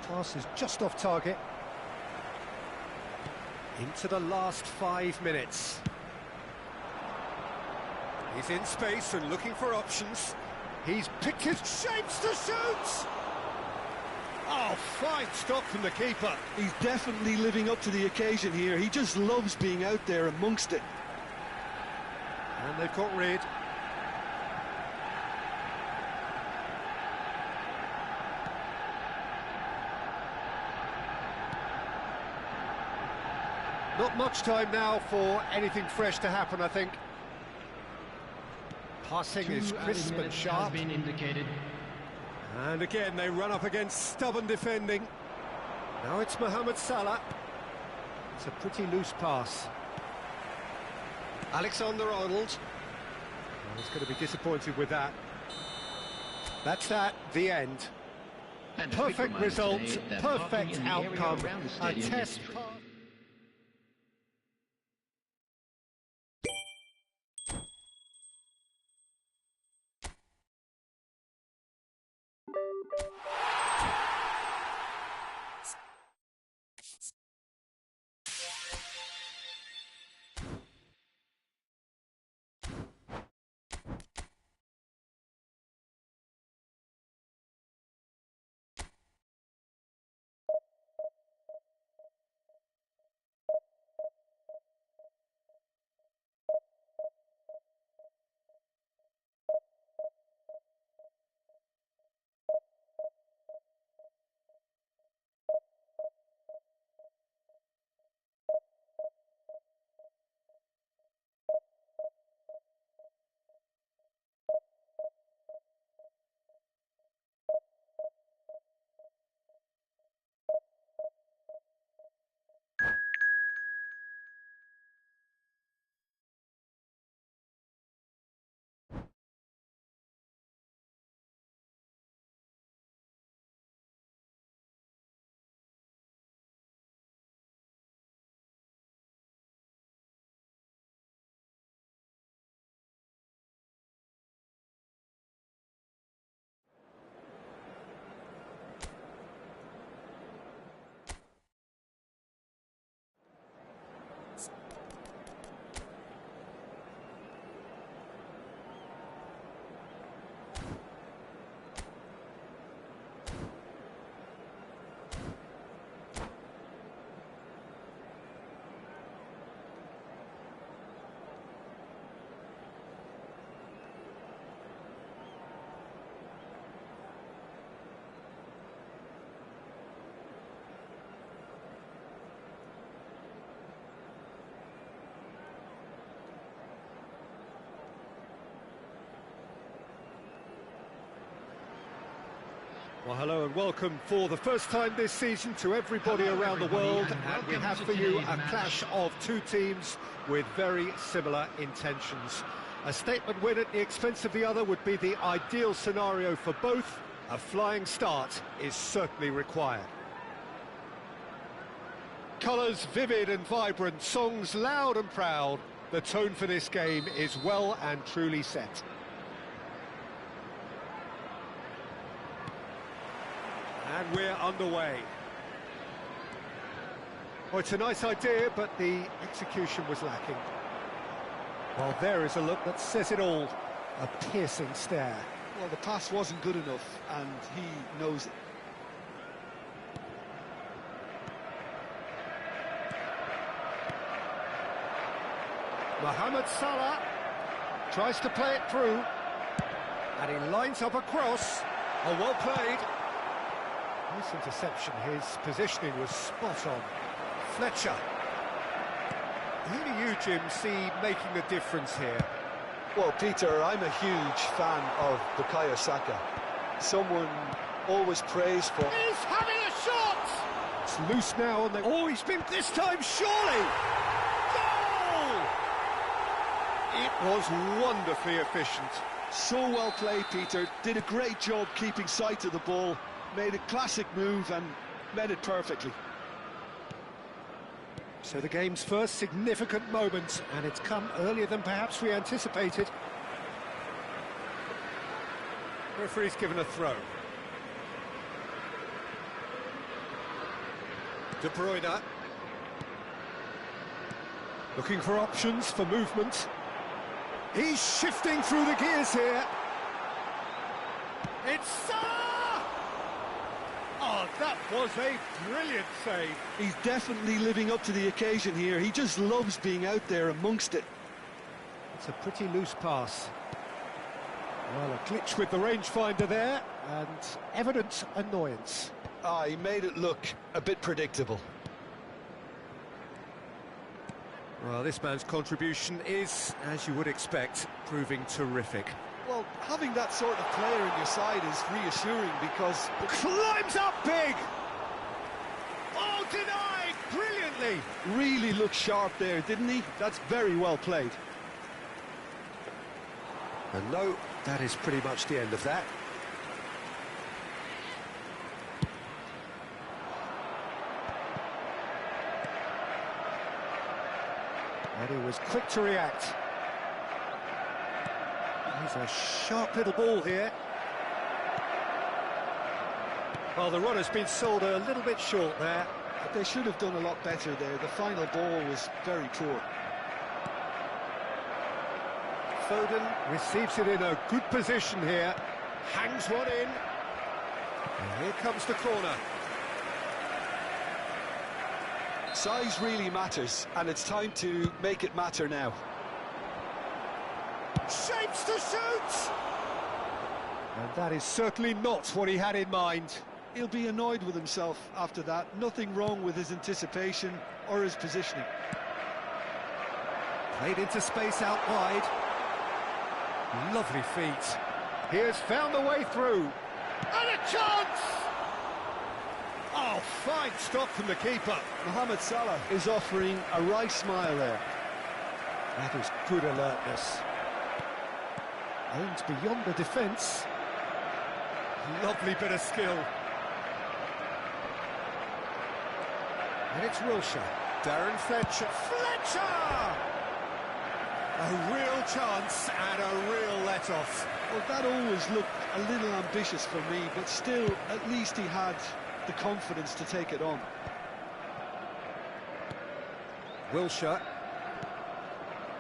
Pass is just off target. Into the last 5 minutes. He's in space and looking for options. He's picked his shapes to shoot! Oh, fine stop from the keeper. He's definitely living up to the occasion here. He just loves being out there amongst it. And they've got rid. Not much time now for anything fresh to happen, I think. Passing is crisp and sharp. Has been indicated. And again, they run up against stubborn defending. Now it's Mohamed Salah. It's a pretty loose pass. Alexander-Arnold. Oh, he's going to be disappointed with that. That's that, the end. And a quick Perfect reminder result, today that perfect parking in the area outcome. around the A stadium is test free. pass. Well, hello and welcome for the first time this season to everybody around the world, and we have for you a clash of two teams with very similar intentions. A statement win at the expense of the other would be the ideal scenario for both. A flying start is certainly required. Colours vivid and vibrant, songs loud and proud. The tone for this game is well and truly set. And we're underway. Well, it's a nice idea, but the execution was lacking. Well, there is a look that says it all. A piercing stare. Well, the pass wasn't good enough, and he knows it. Mohamed Salah tries to play it through. And he lines up a cross. Oh, well played. Nice interception. His positioning was spot on. Fletcher. Who do you, Jim, see making the difference here? Well, Peter, I'm a huge fan of Bukayo Saka. Someone always praised for... He's having a shot! It's loose now, and oh, he's been this time, surely! Goal! It was wonderfully efficient. So well played, Peter. Did a great job keeping sight of the ball. Made a classic move and met it perfectly. So the game's first significant moment, and it's come earlier than perhaps we anticipated. Referee's given a throw. De Bruyne. Looking for options for movement. He's shifting through the gears here. It's Salah! Oh, that was a brilliant save. He's definitely living up to the occasion here. He just loves being out there amongst it. It's a pretty loose pass. Well, a glitch with the rangefinder there, and evident annoyance. Ah, he made it look a bit predictable. Well, this man's contribution is, as you would expect, proving terrific. Well, having that sort of player in your side is reassuring because... Climbs up big! Oh, denied brilliantly! Really looked sharp there, didn't he? That's very well played. And no, that is pretty much the end of that. And he was quick to react. He's a sharp little ball here. Well, the run has been sold a little bit short there. They should have done a lot better there. The final ball was very poor. Foden receives it in a good position here. Hangs one in. And here comes the corner. Size really matters, and it's time to make it matter now. Shapes to shoot! And that is certainly not what he had in mind. He'll be annoyed with himself after that. Nothing wrong with his anticipation or his positioning. Played into space out wide. Lovely feet. He has found the way through. And a chance! Oh, fine stop from the keeper. Mohamed Salah is offering a wry smile there. That is good alertness. Aims beyond the defence. Lovely bit of skill. And it's Wilshere. Darren Fletcher. Fletcher! A real chance and a real let-off. Well, that always looked a little ambitious for me, but still, at least he had the confidence to take it on. Wilshere.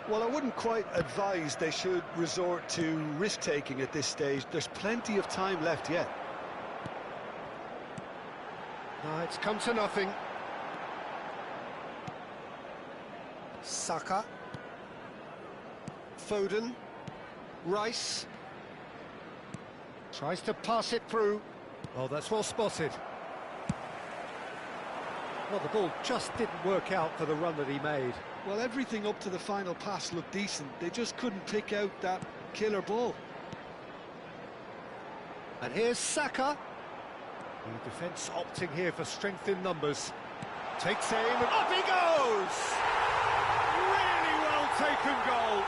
Well, I wouldn't quite advise they should resort to risk-taking at this stage. There's plenty of time left yet. It's come to nothing. Saka. Foden. Rice. Tries to pass it through. Oh, that's well spotted. Well, the ball just didn't work out for the run that he made. Well, everything up to the final pass looked decent. They just couldn't pick out that killer ball. And here's Saka. The defence opting here for strength in numbers. Takes aim and up he goes! Really well taken goal.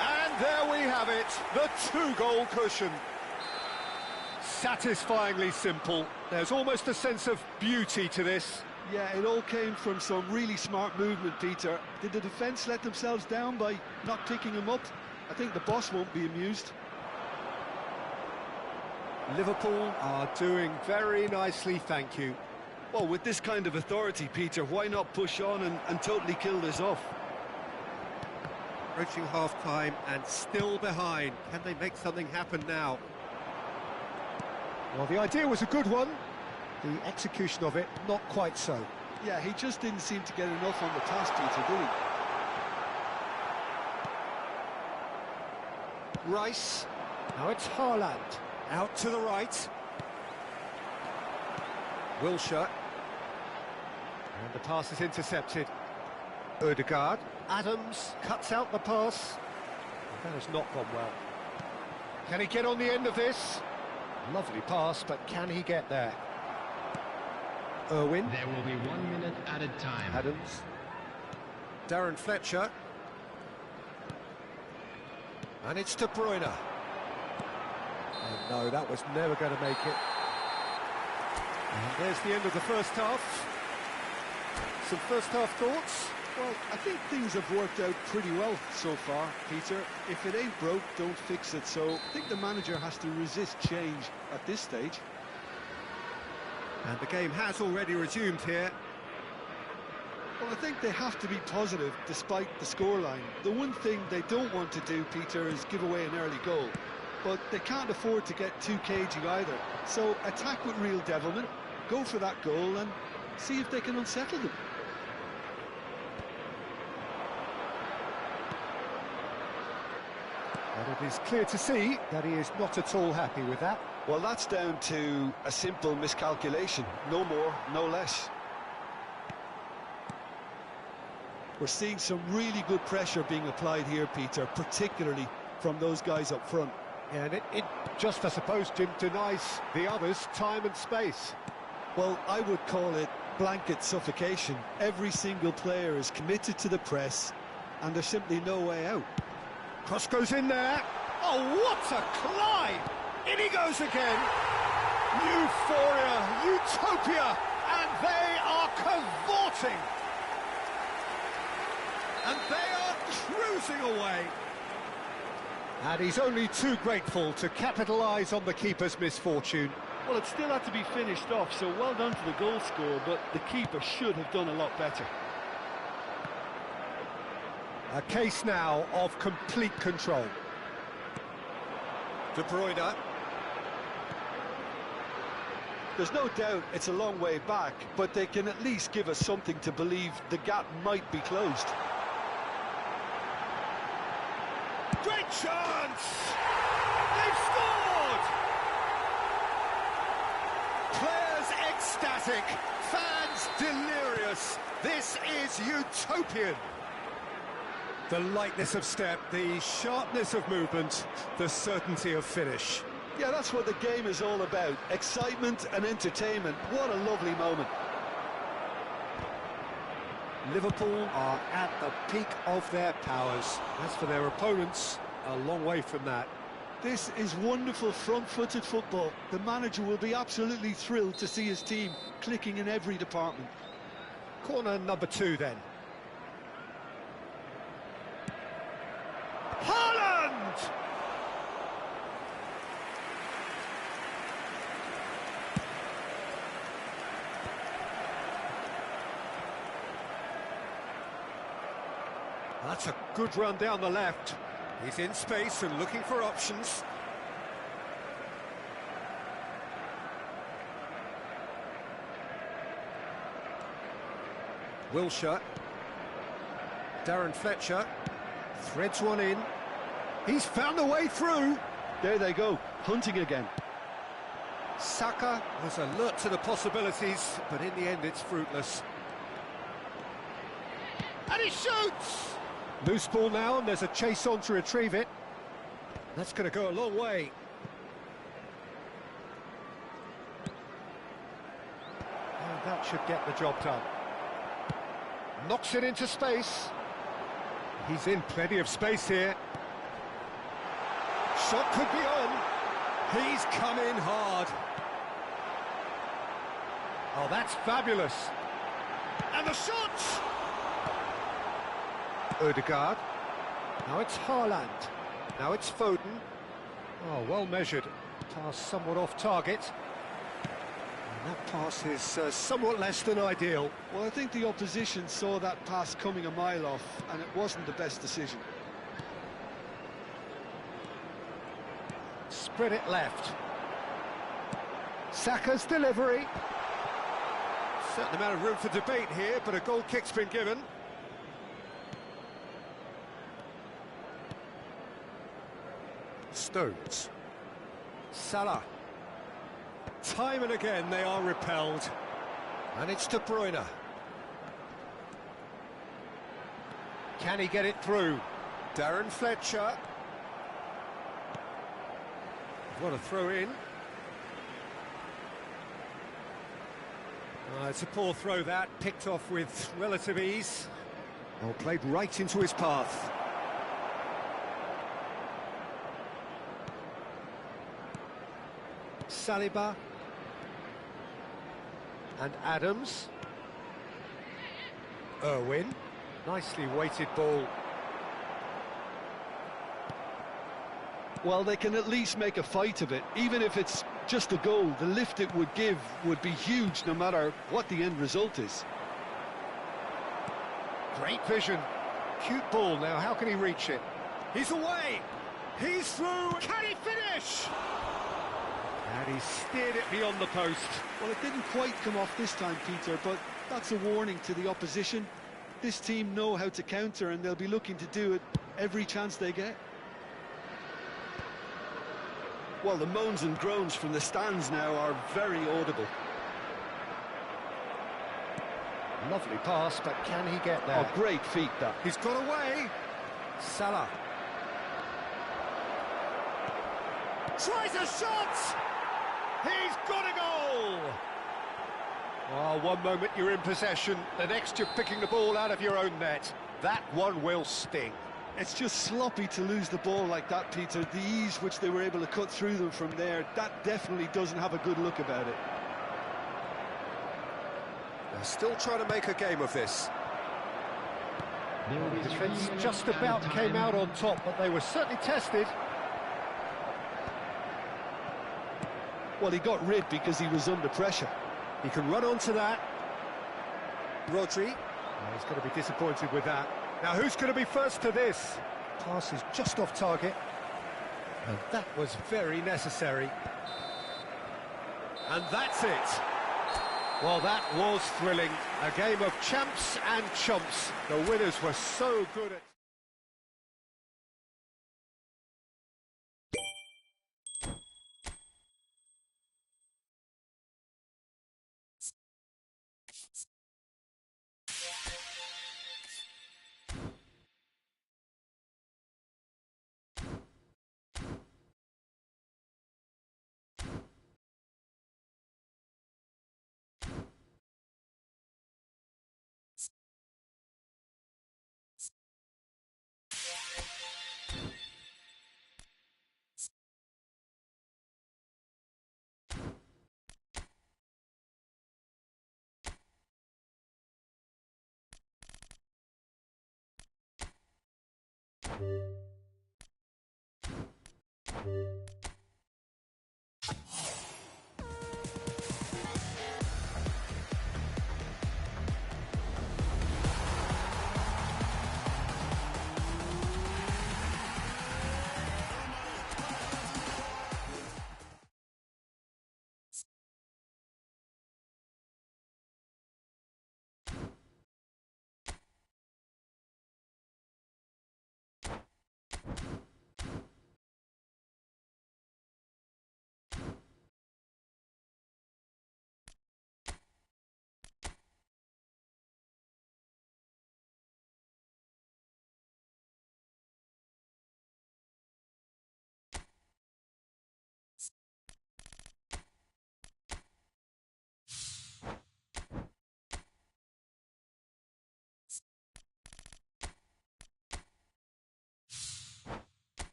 And there we have it, the two-goal cushion. Satisfyingly simple. There's almost a sense of beauty to this. Yeah, it all came from some really smart movement, Peter. Did the defence let themselves down by not picking him up? I think the boss won't be amused. Liverpool are doing very nicely, thank you. Well, with this kind of authority, Peter, why not push on and totally kill this off? Approaching half-time and still behind. Can they make something happen now? Well, the idea was a good one. The execution of it, not quite so. Yeah, he just didn't seem to get enough on the task, Peter, did he? Rice. Now it's Haaland. Out to the right. Wilshere. And the pass is intercepted. Ødegaard. Adams cuts out the pass. That has not gone well. Can he get on the end of this? Lovely pass, but can he get there? Irwin. There will be 1 minute added time. Adams. Darren Fletcher. And it's De Bruyne. Oh, no, that was never going to make it. And there's the end of the first half. Some first half thoughts? Well, I think things have worked out pretty well so far, Peter. If it ain't broke, don't fix it. So I think the manager has to resist change at this stage. And the game has already resumed here. Well, I think they have to be positive despite the scoreline. The one thing they don't want to do, Peter, is give away an early goal. But they can't afford to get too cagey either. So attack with real devilment, go for that goal and see if they can unsettle them. But it is clear to see that he is not at all happy with that. Well, that's down to a simple miscalculation. No more, no less. We're seeing some really good pressure being applied here, Peter, particularly from those guys up front. Yeah, and it just, I suppose, Jim, denies the others time and space. Well, I would call it blanket suffocation. Every single player is committed to the press, and there's simply no way out. Cross goes in there. Oh, what a climb! In he goes again. Euphoria, utopia, and they are cavorting. And they are cruising away. And he's only too grateful to capitalise on the keeper's misfortune. Well, it still had to be finished off, so well done to the goal scorer, but the keeper should have done a lot better. A case now of complete control. De Bruyne. There's no doubt it's a long way back, but they can at least give us something to believe the gap might be closed. Great chance! They've scored! Players ecstatic, fans delirious. This is utopian. The lightness of step, the sharpness of movement, the certainty of finish. Yeah, that's what the game is all about. Excitement and entertainment. What a lovely moment. Liverpool are at the peak of their powers. As for their opponents, a long way from that. This is wonderful front-footed football. The manager will be absolutely thrilled to see his team clicking in every department. Corner number 2 then. Haaland! That's a good run down the left. He's in space and looking for options. Wilshere. Darren Fletcher. Threads one in. He's found a way through. There they go, hunting again. Saka was alert to the possibilities, but in the end it's fruitless. And he shoots! Loose ball now, and there's a chase on to retrieve it. That's going to go a long way. And that should get the job done. Knocks it into space. He's in plenty of space here. Shot could be on. He's come in hard. Oh, that's fabulous. And the shot! Odegaard. Now it's Haaland. Now it's Foden. Oh, well measured. Pass somewhat off target. And that pass is somewhat less than ideal. Well, I think the opposition saw that pass coming a mile off, and it wasn't the best decision. Spread it left. Saka's delivery. Certain amount of room for debate here, but a goal kick's been given. Stones. Salah. Time and again they are repelled. And it's De Bruyne. Can he get it through? Darren Fletcher. What a throw in. It's a poor throw that, picked off with relative ease. Well, played right into his path. Saliba. And Adams. Irwin. Nicely weighted ball. Well, they can at least make a fight of it. Even if it's just a goal, the lift it would give would be huge no matter what the end result is. Great vision. Cute ball now, how can he reach it? He's away! He's through! Can he finish? And he steered it beyond the post. Well, it didn't quite come off this time, Peter, but that's a warning to the opposition. This team know how to counter, and they'll be looking to do it every chance they get. Well, the moans and groans from the stands now are very audible. Lovely pass, but can he get there? Oh, great feat, that. He's got away. Salah. Tries a shot! He's got a goal! Oh, one moment you're in possession, the next you're picking the ball out of your own net. That one will sting. It's just sloppy to lose the ball like that, Peter. The ease which they were able to cut through them from there, that definitely doesn't have a good look about it. They're still trying to make a game of this. The defence just about came out on top, but they were certainly tested. Well, he got rid because he was under pressure. He can run onto that. Rodri. Oh, he's going to be disappointed with that. Now, who's going to be first to this? Pass is just off target. And that was very necessary. And that's it. Well, that was thrilling. A game of champs and chumps. The winners were so good at...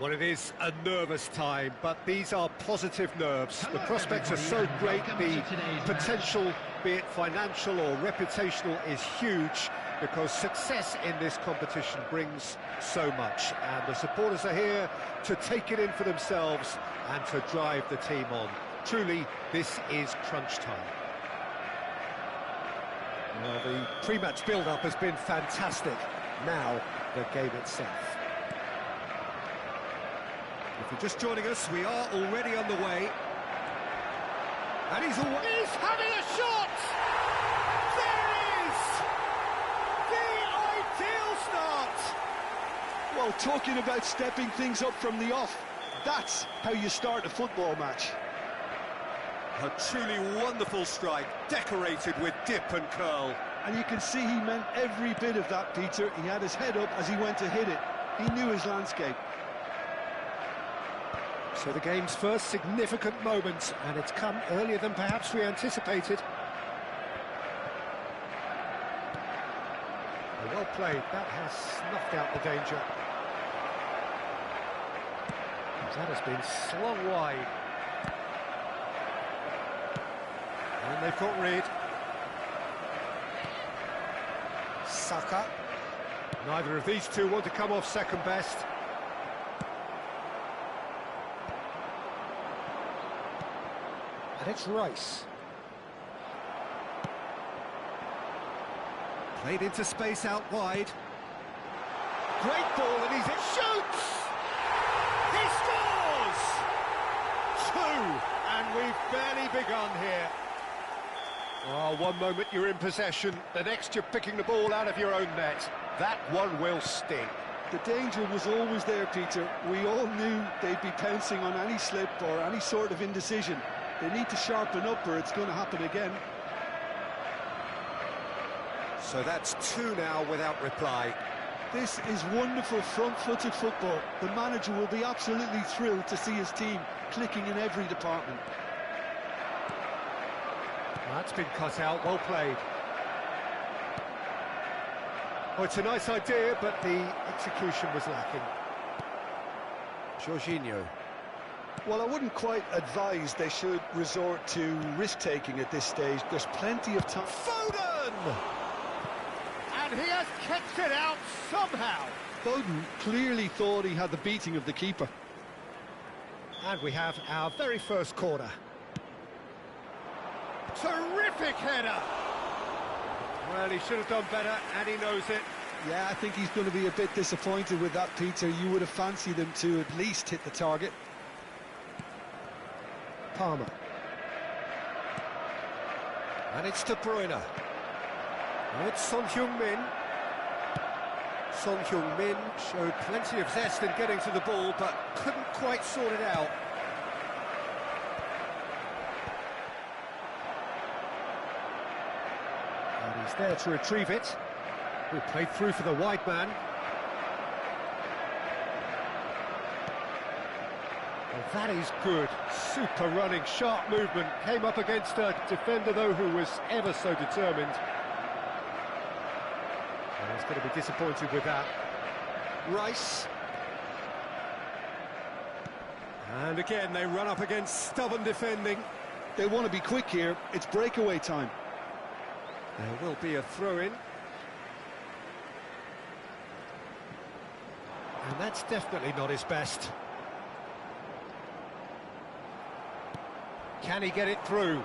Well, it is a nervous time, but these are positive nerves. The prospects are so great, the potential, be it financial or reputational, is huge because success in this competition brings so much. And the supporters are here to take it in for themselves and to drive the team on. Truly, this is crunch time. Well, the pre-match build-up has been fantastic. Now, the game itself. If you're just joining us, we are already underway. And he's having a shot! There it is! The ideal start! Well, talking about stepping things up from the off, that's how you start a football match. A truly wonderful strike, decorated with dip and curl. And you can see he meant every bit of that, Peter. He had his head up as he went to hit it. He knew his landscape. So the game's first significant moment, and it's come earlier than perhaps we anticipated. Well played, that has snuffed out the danger. That has been slung wide. And they've got rid. Saka. Neither of these two want to come off second best. And it's Rice. Played into space out wide. Great ball, and he's... It shoots! He scores! Two, and we've barely begun here. Oh, one moment you're in possession, the next you're picking the ball out of your own net. That one will sting. The danger was always there, Peter. We all knew they'd be pouncing on any slip or any sort of indecision. They need to sharpen up or it's going to happen again. So that's two now without reply. This is wonderful front-footed football. The manager will be absolutely thrilled to see his team clicking in every department. That's been cut out, well played. Oh, it's a nice idea, but the execution was lacking. Jorginho. Well, I wouldn't quite advise they should resort to risk-taking at this stage. There's plenty of time. Foden! And he has kept it out somehow. Foden clearly thought he had the beating of the keeper. And we have our very first corner. Terrific header! Well, he should have done better, and he knows it. Yeah, I think he's going to be a bit disappointed with that, Peter. You would have fancied him to at least hit the target. Palmer. And it's De Bruyne. Now it's Son Heung-min. Son Heung-min showed plenty of zest in getting to the ball, but couldn't quite sort it out. And he's there to retrieve it. Who played through for the wide man. Well, that is good. Super running, sharp movement. Came up against a defender, though, who was ever so determined. And he's going to be disappointed with that. Rice. And again, they run up against stubborn defending. They want to be quick here. It's breakaway time. There will be a throw-in. And that's definitely not his best. Can he get it through?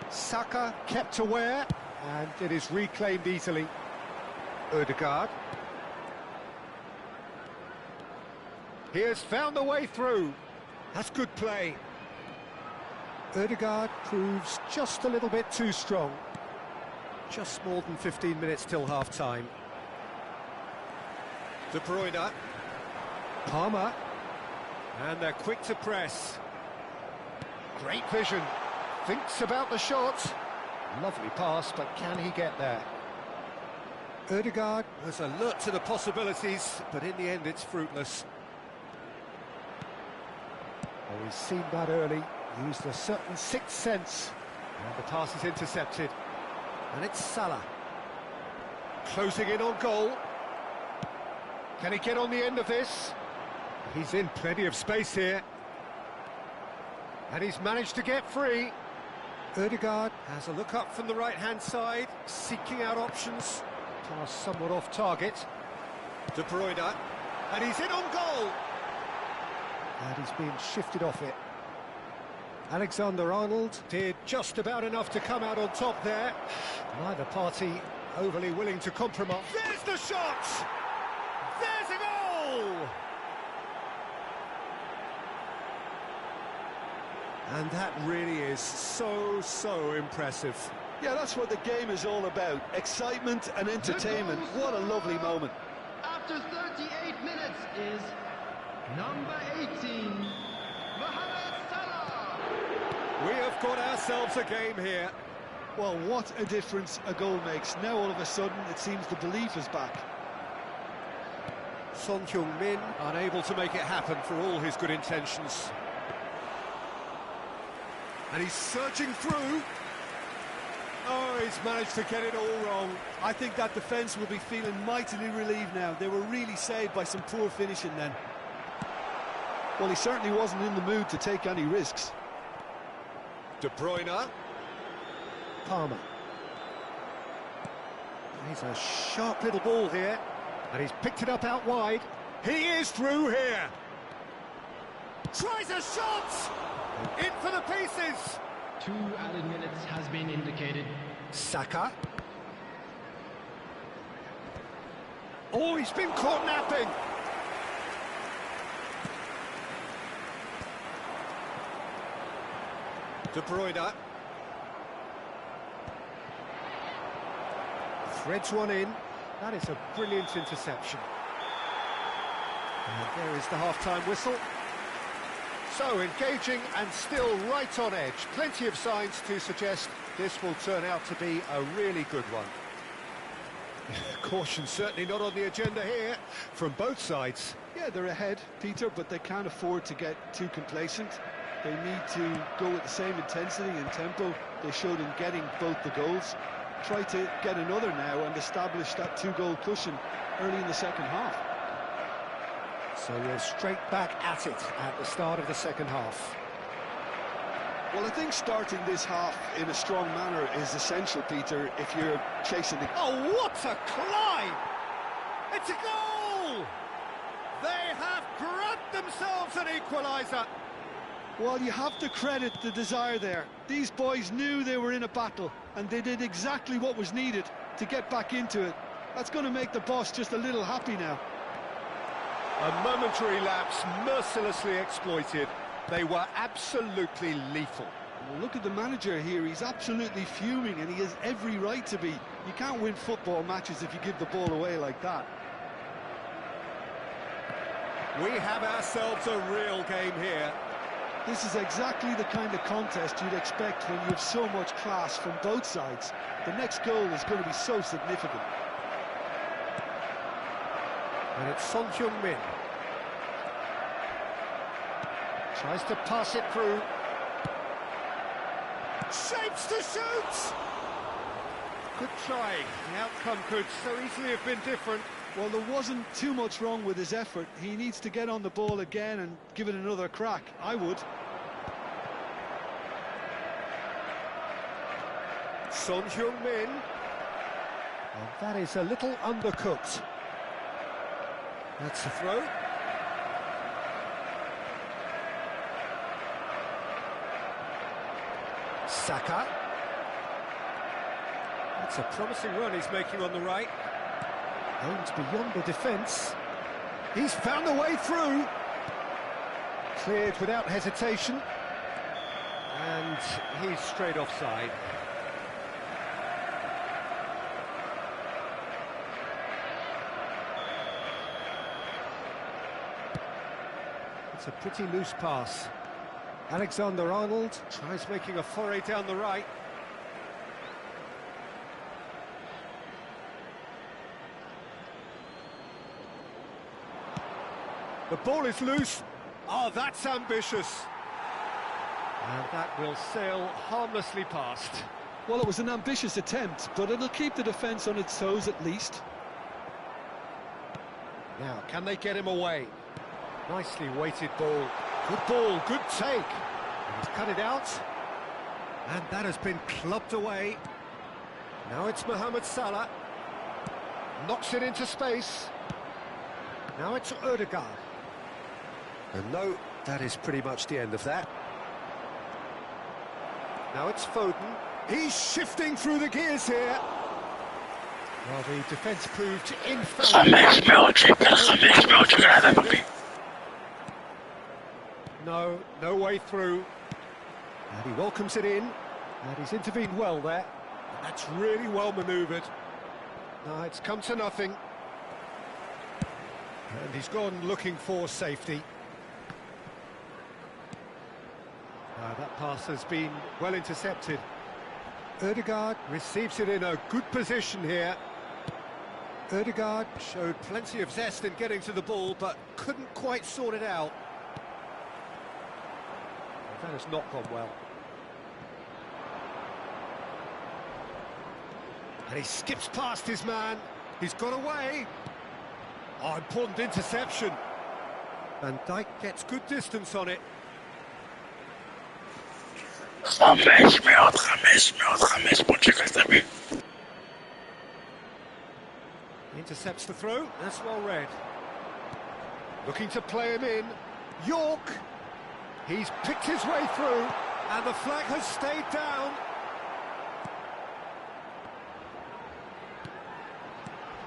Saka kept aware, and it is reclaimed easily. Ødegaard. He has found the way through. That's good play. Ødegaard proves just a little bit too strong. Just more than 15 minutes till half-time. De Bruyne. Palmer. And they're quick to press. Great vision. Thinks about the shot. Lovely pass, but can he get there? Ødegaard was alert to the possibilities, but in the end it's fruitless. Well, we've seen that early. Used a certain sixth sense. And the pass is intercepted. And it's Salah. Closing in on goal. Can he get on the end of this? He's in plenty of space here. And he's managed to get free. Ødegaard has a look up from the right-hand side, seeking out options. Pass somewhat off target. De Bruyne. And he's in on goal. And he's being shifted off it. Alexander-Arnold did just about enough to come out on top there. Neither party overly willing to compromise. There's the shot! There's a goal! And that really is so impressive. Yeah, that's what the game is all about. Excitement and entertainment. What a lovely moment. After 38 minutes is number 18, Mohamed Salah. We have got ourselves a game here. Well, what a difference a goal makes. Now all of a sudden it seems the belief is back. Son Heung-min unable to make it happen for all his good intentions. And he's surging through. Oh, he's managed to get it all wrong. I think that defence will be feeling mightily relieved now. They were really saved by some poor finishing then. Well, he certainly wasn't in the mood to take any risks. De Bruyne. Palmer. He's a sharp little ball here. And he's picked it up out wide. He is through here. Tries a shot! In for the pieces! 2 added minutes has been indicated. Saka. Oh, he's been caught napping. De Bruyne. Threads one in. That is a brilliant interception. And there is the half-time whistle. So engaging and still right on edge. Plenty of signs to suggest this will turn out to be a really good one. Caution certainly not on the agenda here from both sides. Yeah, they're ahead, Peter, but they can't afford to get too complacent. They need to go with the same intensity and tempo they showed in getting both the goals. Try to get another now and establish that 2-goal cushion early in the second half. So we're straight back at it at the start of the second half. Well, I think starting this half in a strong manner is essential, Peter, if you're chasing the... Oh, what a climb! It's a goal! They have grabbed themselves an equaliser. Well, you have to credit the desire there. These boys knew they were in a battle, and they did exactly what was needed to get back into it. That's going to make the boss just a little happy now. A momentary lapse mercilessly exploited. They were absolutely lethal. Well, look at the manager here. He's absolutely fuming, and he has every right to be. You can't win football matches if you give the ball away like that. We have ourselves a real game here. This is exactly the kind of contest you'd expect when you have so much class from both sides. The next goal is going to be so significant. And it's Son Heung-min. Tries to pass it through. Shapes to shoot! Good try. The outcome could so easily have been different. Well, there wasn't too much wrong with his effort. He needs to get on the ball again and give it another crack. I would. Son Heung-min. And that is a little undercooked. That's the throw. Saka. That's a promising run he's making on the right. Aims beyond the defence. He's found the way through. Cleared without hesitation. And he's straight offside. It's a pretty loose pass. Alexander-Arnold tries making a foray down the right. The ball is loose. Oh, that's ambitious. And that will sail harmlessly past. Well, it was an ambitious attempt, but it'll keep the defence on its toes at least. Now, can they get him away? Nicely weighted ball, good take. And he's cut it out. And that has been clubbed away. Now it's Mohamed Salah. Knocks it into space. Now it's Ødegaard. And no, that is pretty much the end of that. Now it's Foden. He's shifting through the gears here. Well, the defence proved infallible. No way through. And he welcomes it in. And he's intervened well there. And that's really well manoeuvred. No, it's come to nothing. And he's gone looking for safety. That pass has been well intercepted. Ødegaard receives it in a good position here. Ødegaard showed plenty of zest in getting to the ball, but couldn't quite sort it out. That has not gone well. And he skips past his man. He's got away. Oh, important interception. Van Dijk gets good distance on it. Intercepts the throw, that's well read. Looking to play him in. York! He's picked his way through, and the flag has stayed down.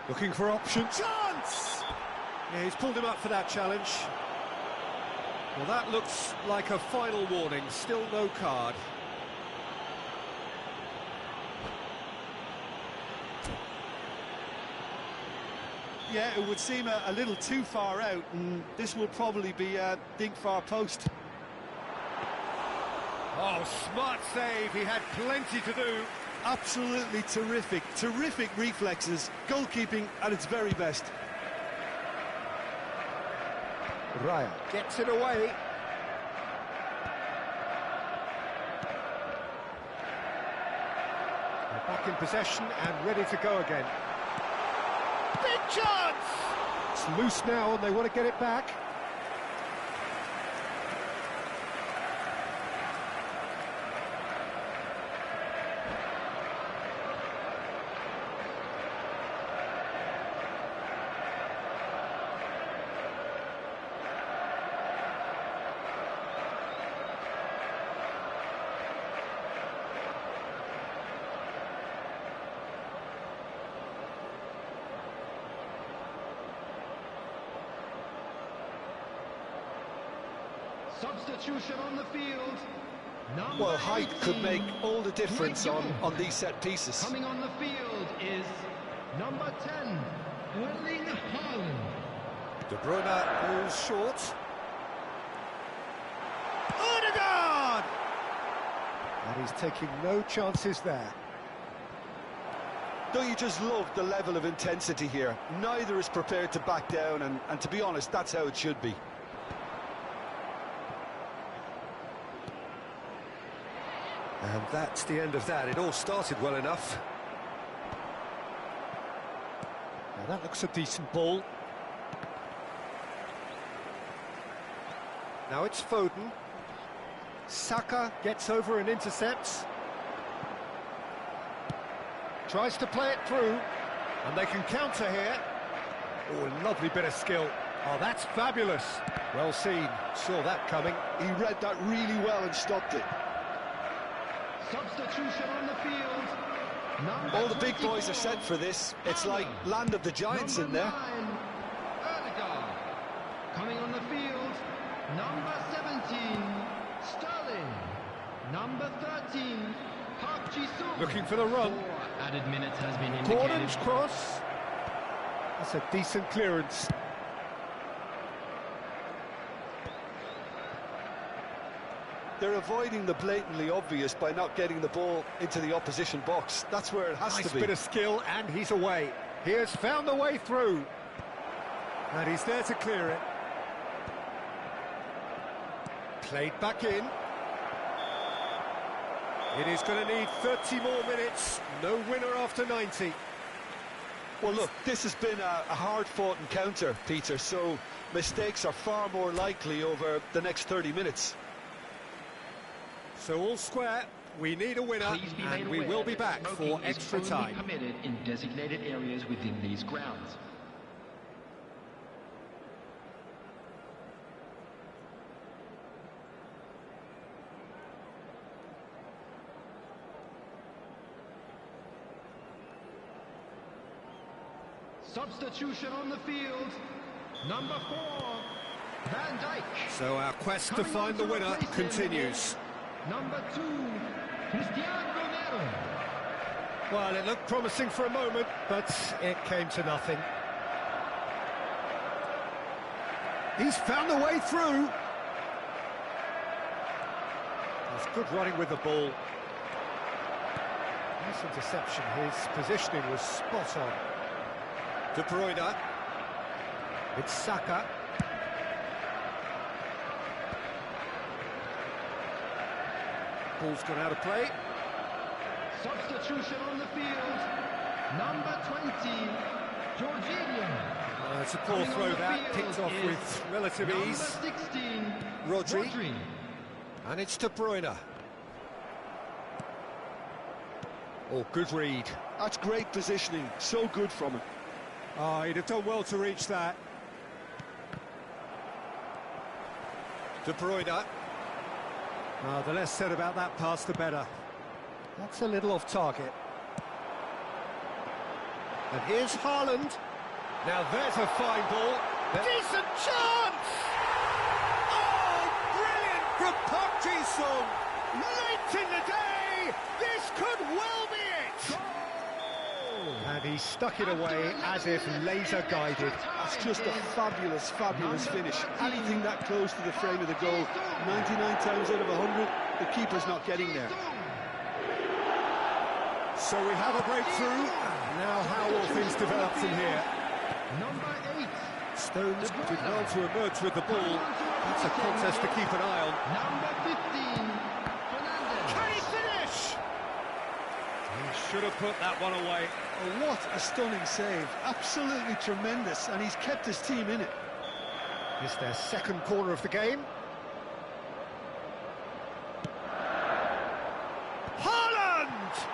Looking for option. Chance! Yeah, he's pulled him up for that challenge. Well, that looks like a final warning, still no card. Yeah, it would seem a little too far out, and this will probably be a dig far post. Oh, smart save, he had plenty to do. Absolutely terrific, terrific reflexes, goalkeeping at its very best. Raya gets it away. They're back in possession and ready to go again. Big chance! It's loose now and they want to get it back. Substitution on the field. Well, height could make all the difference on these set pieces. Coming on the field is number 10, Erling Haaland. De Bruyne goes short. Ødegaard! And he's taking no chances there. Don't you just love the level of intensity here? Neither is prepared to back down, and to be honest, that's how it should be. And that's the end of that. It all started well enough. Now that looks a decent ball. Now it's Foden. Saka gets over and intercepts. Tries to play it through, and they can counter here. Oh, lovely bit of skill. Oh, that's fabulous. Well seen. Saw that coming. He read that really well and stopped it. Substitution on the field. All the big boys are set for this. It's like land of the giants in there. 9, Ødegaard. Coming on the field, number 17, Sterling. Number 13, Park Ji-sung. Looking for the run. 4 added minutes has been indicated. Gordon's cross. That's a decent clearance. They're avoiding the blatantly obvious by not getting the ball into the opposition box. That's where it has to Nice be. bit of skill, and he's away. He has found a way through. And he's there to clear it. Played back in. It is going to need 30 more minutes. No winner after 90. Well, look, this has been a hard-fought encounter, Peter, so mistakes are far more likely over the next 30 minutes. So all square, we need a winner, Please be made and we aware will be that back for smoking is extra only time. permitted in designated areas within these grounds. Substitution on the field, number 4, Van Dijk. So our quest to Coming find on the to winner replace him, continues. Number 2, Cristiano Ronaldo. Well, it looked promising for a moment, but it came to nothing. He's found a way through. That's good running with the ball. Nice interception. His positioning was spot on. De Bruyne. It's Saka. Ball's gone out of play. Substitution on the field. Number 20, Jorginho. It's a poor throw that, picked off with relative Number ease. 16, Rodri. And it's De Bruyne. Oh, good read. That's great positioning, so good from him. Oh, he'd have done well to reach that. De Bruyne. The less said about that pass, the better. That's a little off target. And here's Haaland. Now there's a fine ball. Decent chance! Oh, brilliant from Park Ji-sung. Late in the day, this could well be it. And he stuck it away as if laser guided. That's just a fabulous, fabulous finish. Anything that close to the frame of the goal, 99 times out of 100, the keeper's not getting there. So we have a breakthrough. Now how will things develop from here? Number 8. Stones did well to emerge with the ball. That's a contest to keep an eye on. Number 15, Fernandez. Can he finish? He should have put that one away. Oh, what a stunning save. Absolutely tremendous, and he's kept his team in it. It's their second corner of the game. Haaland!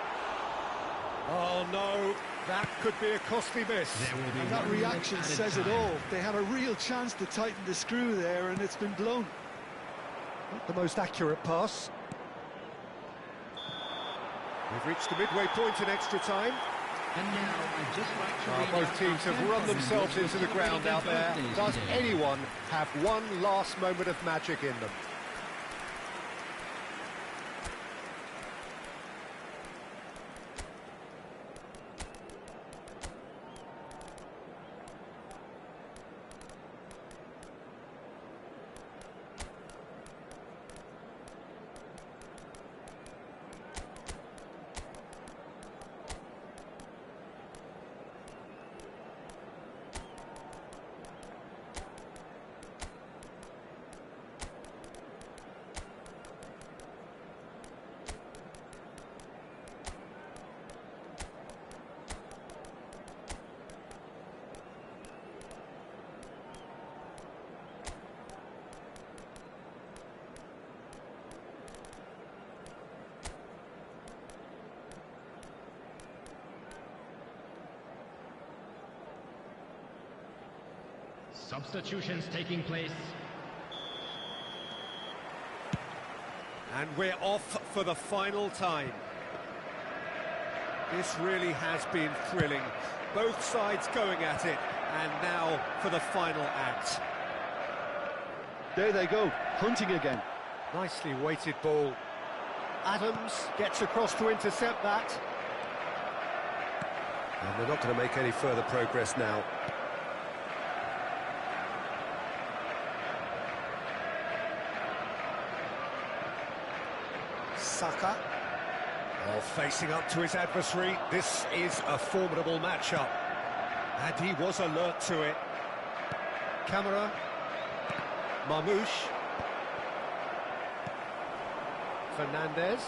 Oh no, that could be a costly miss. And that reaction says it all. They had a real chance to tighten the screw there, and it's been blown. Not the most accurate pass. We've reached the midway point in extra time. And now, I'd just like to read Both out teams our have run anthem themselves before into the ground celebrating out there. birthdays Does today. anyone have one last moment of magic in them? Substitutions taking place. And we're off for the final time. This really has been thrilling. Both sides going at it, and now for the final act. There they go, hunting again. Nicely weighted ball. Adams gets across to intercept that. And they're not going to make any further progress now. Saka. Oh, facing up to his adversary. This is a formidable matchup. And he was alert to it. Camera. Marmoush. Fernandez.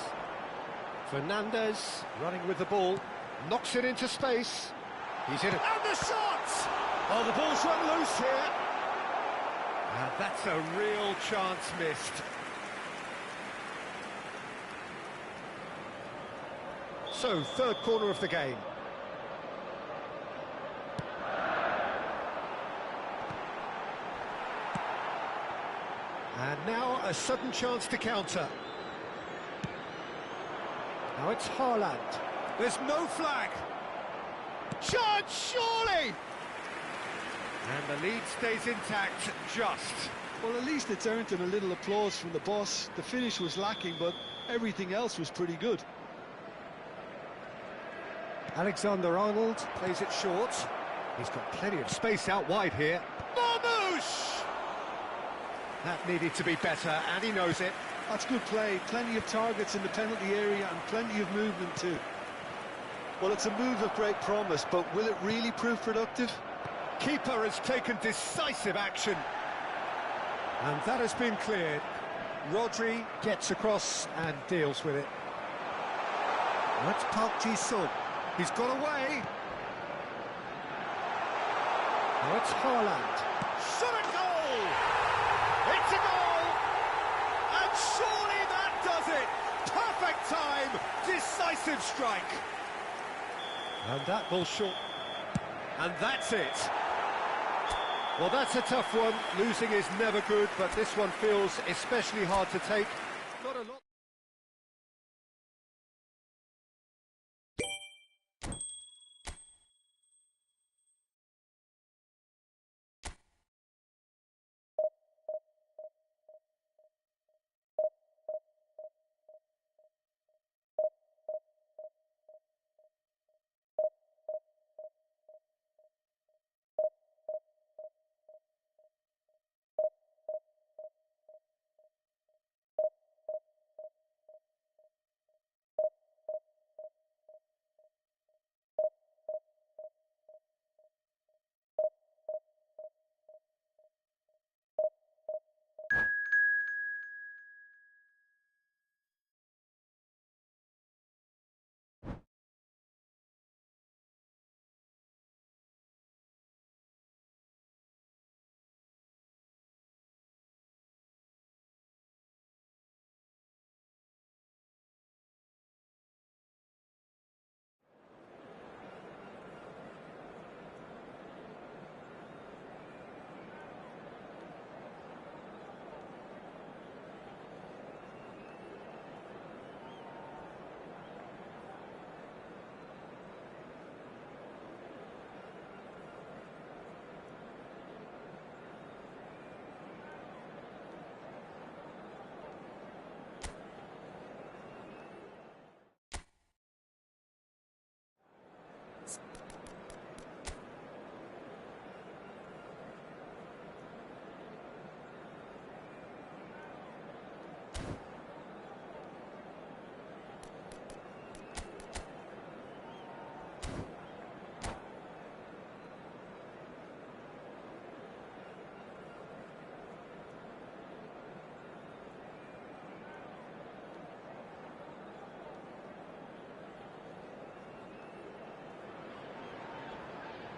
Fernandez running with the ball. Knocks it into space. He's in it. And the shot! Oh, the ball's run loose here. And that's a real chance missed. So, third corner of the game. And now a sudden chance to counter. Now it's Haaland. There's no flag. Chance, surely! And the lead stays intact, just. Well, at least it's earned him a little applause from the boss. The finish was lacking, but everything else was pretty good. Alexander-Arnold plays it short. He's got plenty of space out wide here. Marmoush! That needed to be better, and he knows it. That's good play. Plenty of targets in the penalty area and plenty of movement too. Well, it's a move of great promise, but will it really prove productive? Keeper has taken decisive action. And that has been cleared. Rodri gets across and deals with it. That's Park Ji-sung. He's got away. Now it's Haaland. Shot a goal! It's a goal! And surely that does it! Perfect time! Decisive strike! And that ball short. And that's it. Well, that's a tough one. Losing is never good, but this one feels especially hard to take. Not a lot.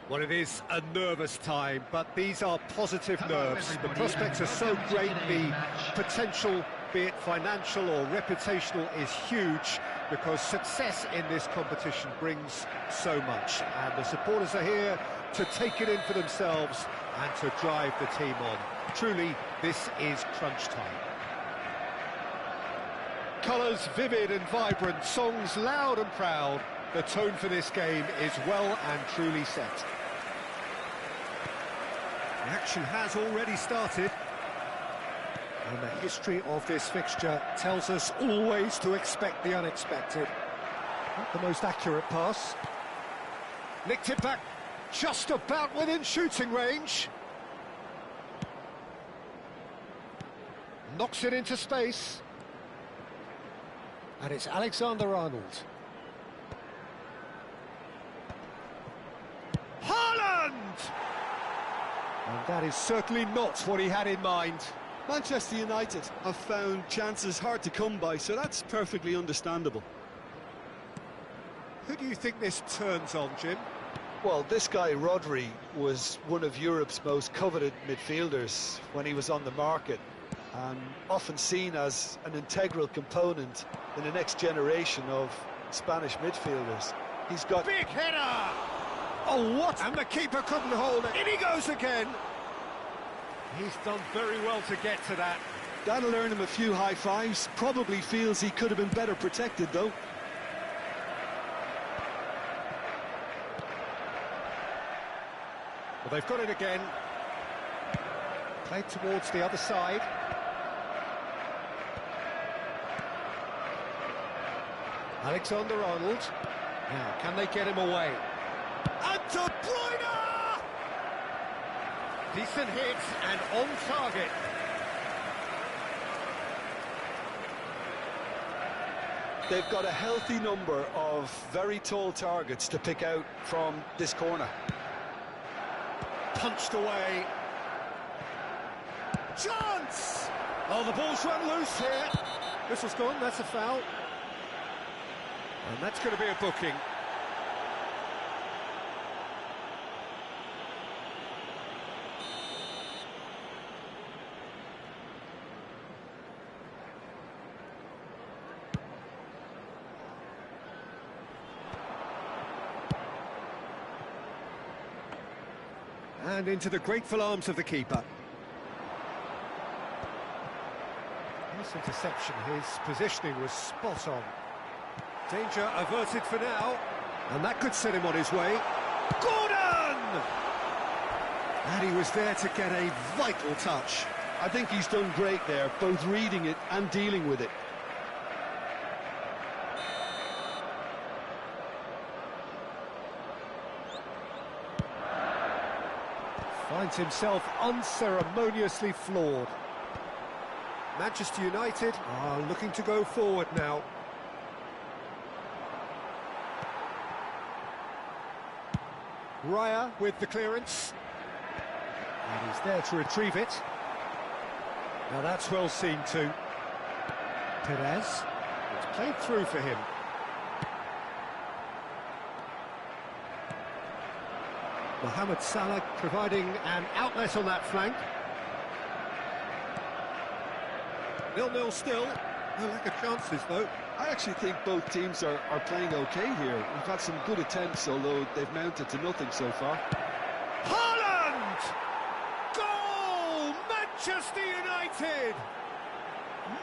Well, it is a nervous time, but these are positive nerves. The prospects are so great, the potential, be it financial or reputational, is huge because success in this competition brings so much. And the supporters are here to take it in for themselves and to drive the team on. Truly, this is crunch time. Colours vivid and vibrant, songs loud and proud. The tone for this game is well and truly set. The action has already started. And the history of this fixture tells us always to expect the unexpected. Not the most accurate pass. Nicked it back, just about within shooting range. Knocks it into space. And it's Alexander-Arnold. Haaland! And that is certainly not what he had in mind. Manchester United have found chances hard to come by, so that's perfectly understandable. Who do you think this turns on, Jim? Well, this guy, Rodri, was one of Europe's most coveted midfielders when he was on the market, and often seen as an integral component in the next generation of Spanish midfielders. He's got... Big header! Oh, what? And the keeper couldn't hold it. In he goes again. He's done very well to get to that. That'll earn him a few high fives. Probably feels he could have been better protected, though. Well, they've got it again. Played towards the other side. Alexander-Arnold. Now, can they get him away? And De Bruyne! Decent hit and on target. They've got a healthy number of very tall targets to pick out from this corner. Punched away. Chance! Oh, the ball's run loose here. Whistle's gone, that's a foul. And that's going to be a booking. And into the grateful arms of the keeper. Nice interception, his positioning was spot on. Danger averted for now, and that could set him on his way. Gordon! And he was there to get a vital touch. I think he's done great there, both reading it and dealing with it. Finds himself unceremoniously floored. Manchester United are looking to go forward now. Raya with the clearance. And he's there to retrieve it. Now that's well seen too. Perez. It's played through for him. Mohamed Salah providing an outlet on that flank. 0-0 still. No lack of chances, though. I actually think both teams are playing okay here. We've had some good attempts, although they've mounted to nothing so far. Haaland! Goal! Manchester United!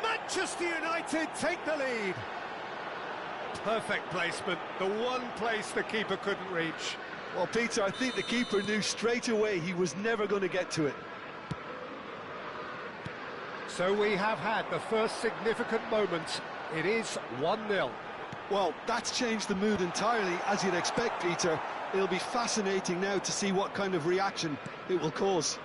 Manchester United take the lead. Perfect placement. The one place the keeper couldn't reach. Well, Peter, I think the keeper knew straight away he was never going to get to it. So we have had the first significant moment. It is 1-0. Well, that's changed the mood entirely, as you'd expect, Peter. It'll be fascinating now to see what kind of reaction it will cause.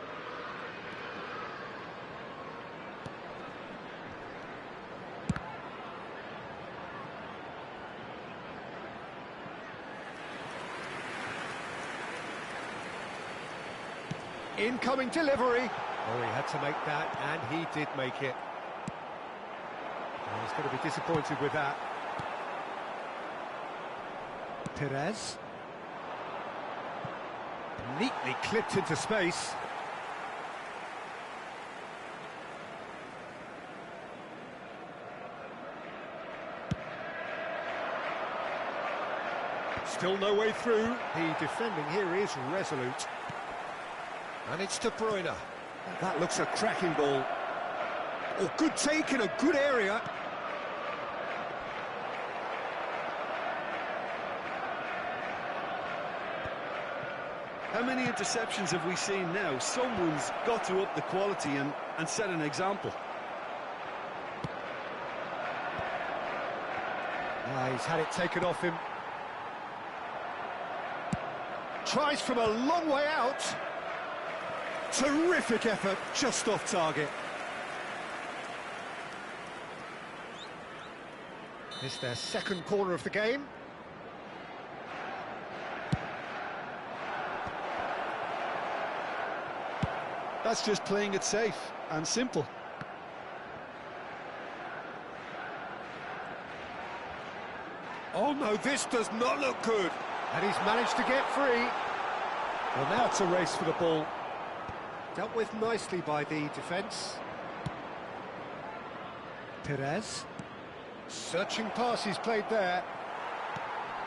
Incoming delivery. Oh, he had to make that, and he did make it. Oh, he's going to be disappointed with that. Perez. Neatly clipped into space. Still no way through. The defending here is resolute. And it's De Bruyne. That looks a cracking ball. Oh, good take in a good area. How many interceptions have we seen now? Someone's got to up the quality and set an example. He's had it taken off him. Tries from a long way out. Terrific effort, just off target. It's their second corner of the game. That's just playing it safe and simple. Oh no, this does not look good. And he's managed to get free. Well, now it's a race for the ball. Dealt with nicely by the defence. Perez. Searching pass he's played there.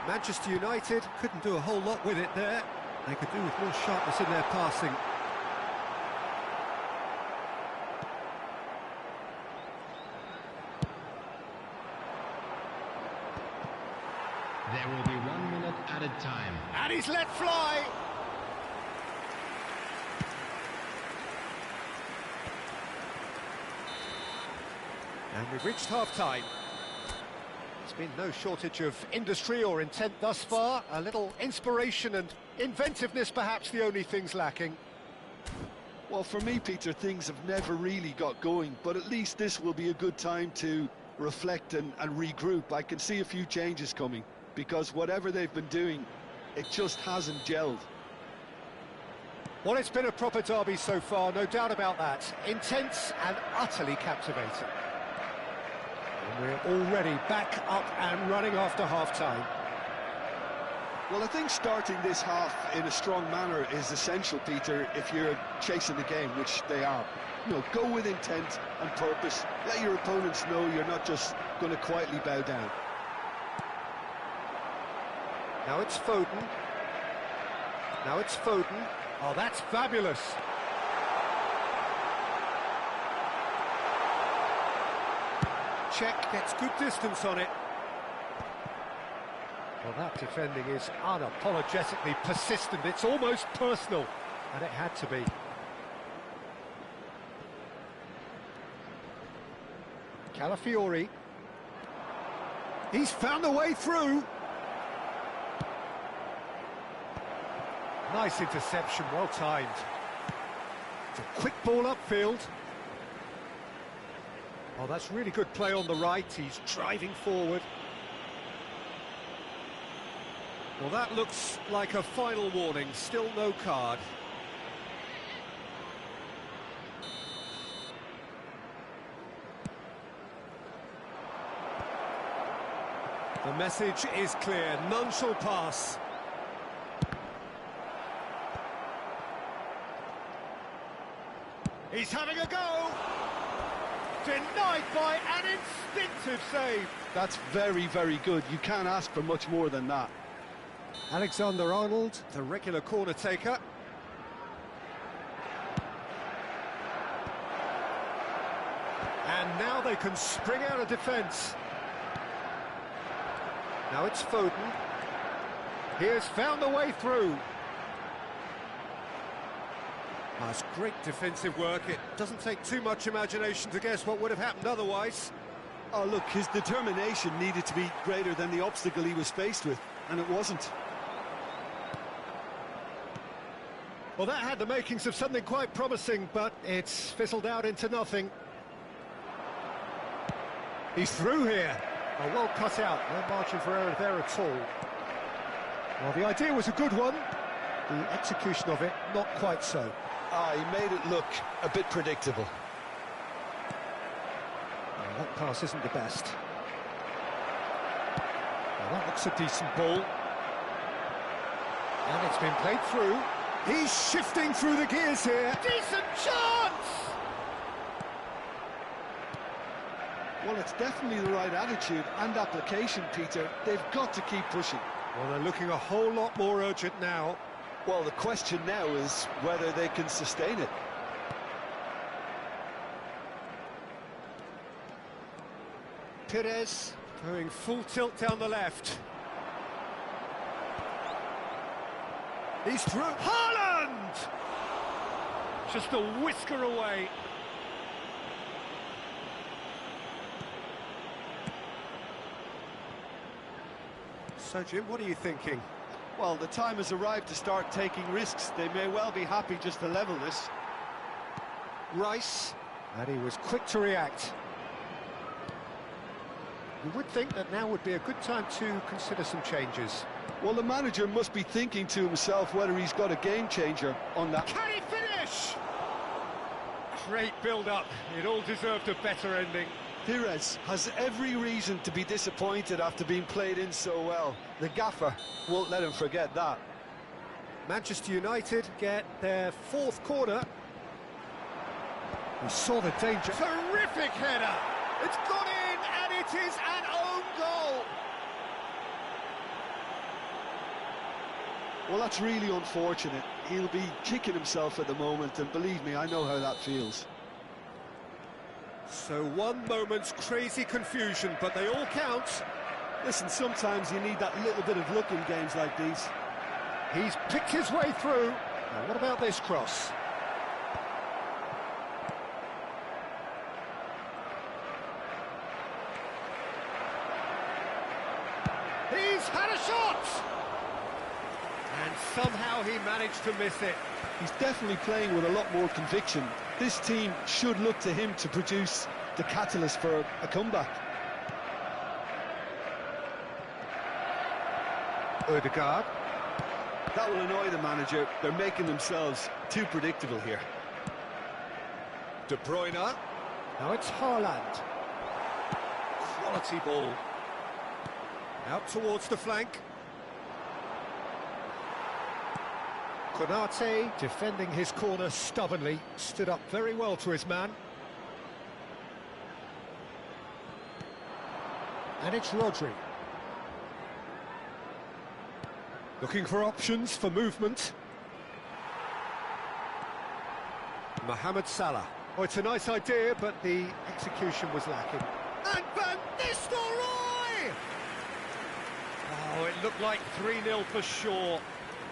Manchester United couldn't do a whole lot with it there. They could do with more sharpness in their passing. There will be 1 minute added time. And he's let fly. And we've reached half-time. There's been no shortage of industry or intent thus far. A little inspiration and inventiveness, perhaps the only things lacking. Well, for me, Peter, things have never really got going, but at least this will be a good time to reflect and regroup. I can see a few changes coming, because whatever they've been doing, it just hasn't gelled. Well, it's been a proper derby so far, no doubt about that. Intense and utterly captivating. And we're already back up and running after half-time. Well, I think starting this half in a strong manner is essential, Peter, if you're chasing the game, which they are. You know, go with intent and purpose. Let your opponents know you're not just going to quietly bow down. Now it's Foden. Now it's Foden. Oh, that's fabulous. Check, gets good distance on it. Well, that defending is unapologetically persistent. It's almost personal, and it had to be. Calafiori. He's found a way through. Nice interception, well timed. It's a quick ball upfield. Oh, that's really good play on the right. He's driving forward. Well, that looks like a final warning. Still no card. The message is clear. None shall pass. He's having a go! Denied by an instinctive save. That's very, very good. You can't ask for much more than that. Alexander-Arnold, the regular corner taker. And now they can spring out of defence. Now it's Foden. He has found a way through. That's great defensive work. It doesn't take too much imagination to guess what would have happened otherwise. Oh, look, his determination needed to be greater than the obstacle he was faced with, and it wasn't. Well, that had the makings of something quite promising, but it's fizzled out into nothing. He's through here. Oh, well cut out. No margin for error there at all. Well, the idea was a good one. The execution of it, not quite so. Ah, he made it look a bit predictable. Well, that pass isn't the best. Well, that looks a decent ball. And it's been played through. He's shifting through the gears here. Decent chance! Well, it's definitely the right attitude and application, Peter. They've got to keep pushing. Well, they're looking a whole lot more urgent now. Well, the question now is whether they can sustain it. Perez going full tilt down the left. He's through. Haaland! Just a whisker away. So, Jim, what are you thinking? Well, the time has arrived to start taking risks. They may well be happy just to level this. Rice, and he was quick to react. You would think that now would be a good time to consider some changes. Well, the manager must be thinking to himself whether he's got a game changer on that. Can he finish? Great build-up. It all deserved a better ending. Perez has every reason to be disappointed after being played in so well. The gaffer won't let him forget that. Manchester United get their fourth corner. We saw the danger. Terrific header! It's gone in, and it is an own goal! Well, that's really unfortunate. He'll be kicking himself at the moment, and believe me, I know how that feels. So one moment's crazy confusion, but they all count. Listen, sometimes you need that little bit of luck in games like these. He's picked his way through. Now, what about this cross? He's had a shot! And somehow he managed to miss it. He's definitely playing with a lot more conviction. This team should look to him to produce the catalyst for a comeback. Odegaard. That will annoy the manager. They're making themselves too predictable here. De Bruyne. Now it's Haaland. Quality ball. Out towards the flank. Konate defending his corner stubbornly. Stood up very well to his man. And it's Rodri. Looking for options for movement. Mohamed Salah. Oh, it's a nice idea, but the execution was lacking. And Van Nistelrooy! Oh, it looked like 3-0 for sure.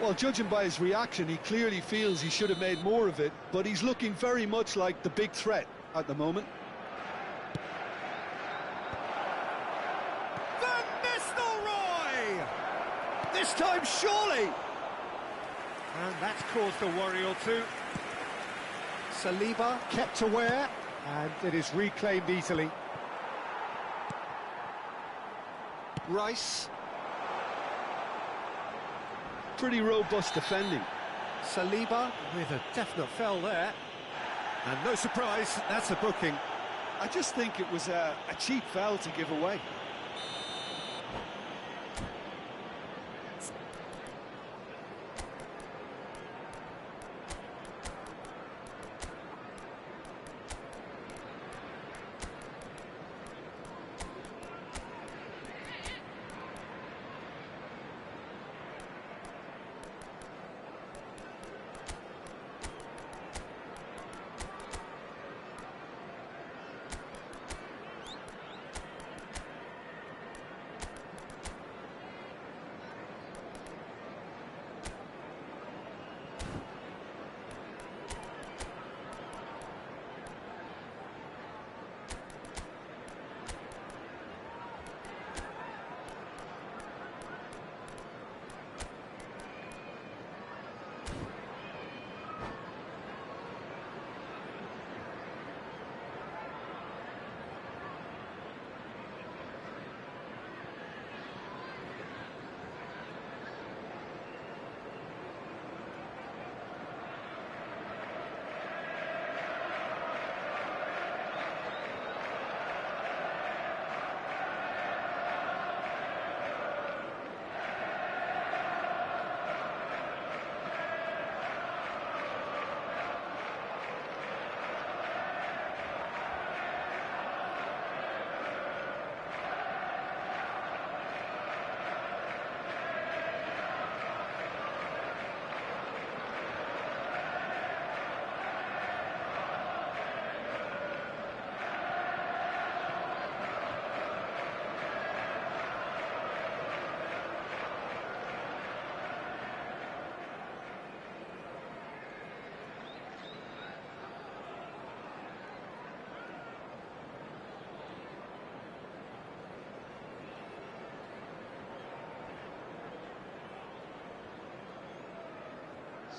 Well, judging by his reaction, he clearly feels he should have made more of it, but he's looking very much like the big threat at the moment. Van Nistelrooy! This time, surely! And that's caused a worry or two. Saliba kept aware, and it is reclaimed easily. Rice. Pretty robust defending. Saliba with a definite foul there. And no surprise, that's a booking. I just think it was a cheap foul to give away.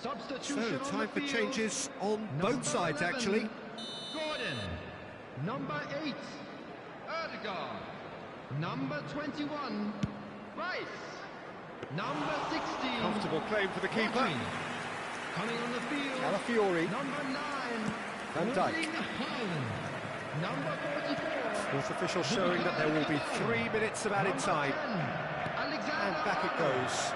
Substitution So, time on for the field. changes on Number both sides, 11, actually. Gordon. Number 8, Odegaard. Number 21, Rice. Number 16, Comfortable claim for the keeper. Rodri. Coming on the field, Calafiori. number 9, Van Dijk. Erling Haaland. Number 44, Fourth official showing that there will be 3 minutes of added time. And back it goes.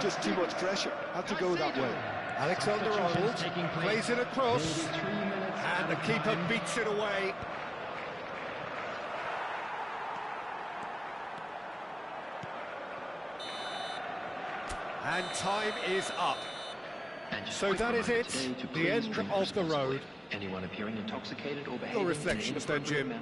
Just too much pressure. Had to go that way. Alexander-Arnold plays it across. And the keeper beats it away. And time is up. So that is it, the end of the road. Anyone appearing intoxicated or behaving Your reflections then, Jim.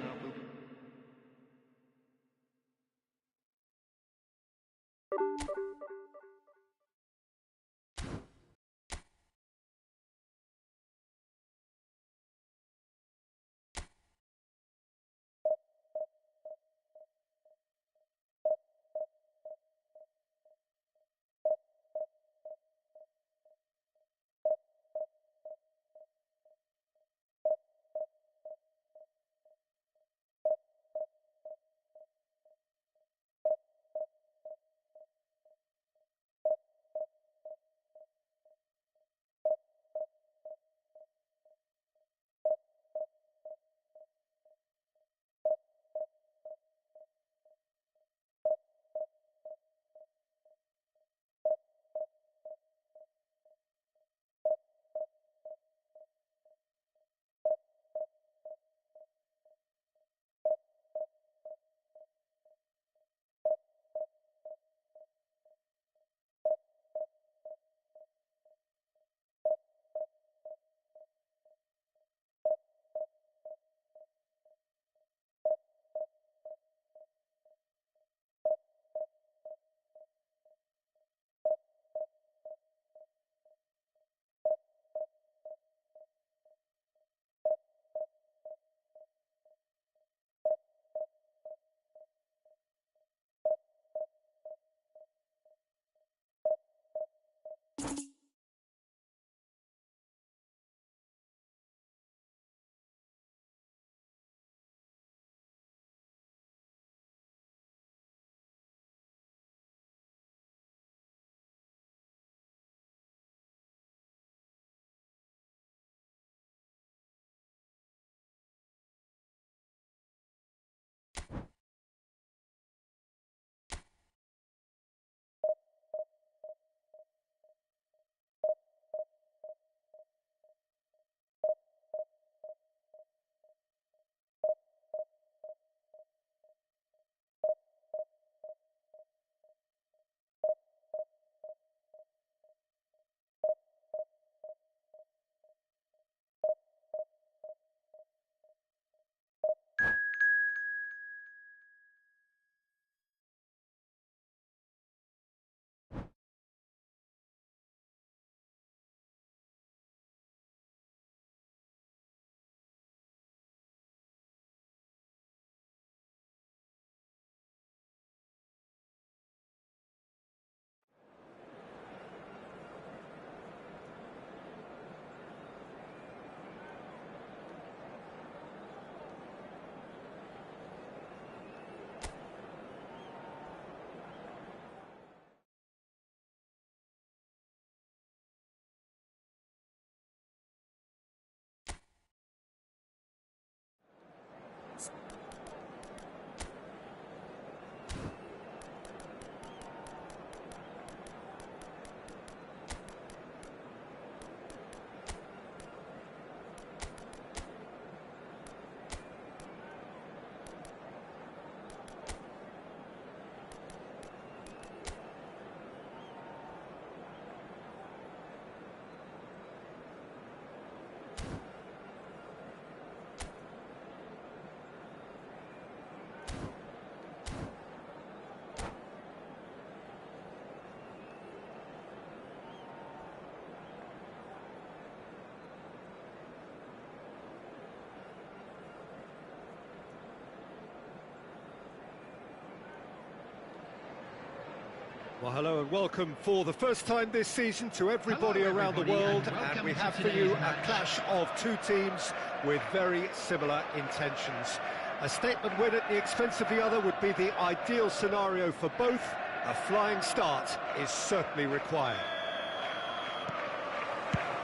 Well, hello and welcome for the first time this season to everybody around the world, and we have for you a clash of two teams with very similar intentions. A statement win at the expense of the other would be the ideal scenario for both. A flying start is certainly required.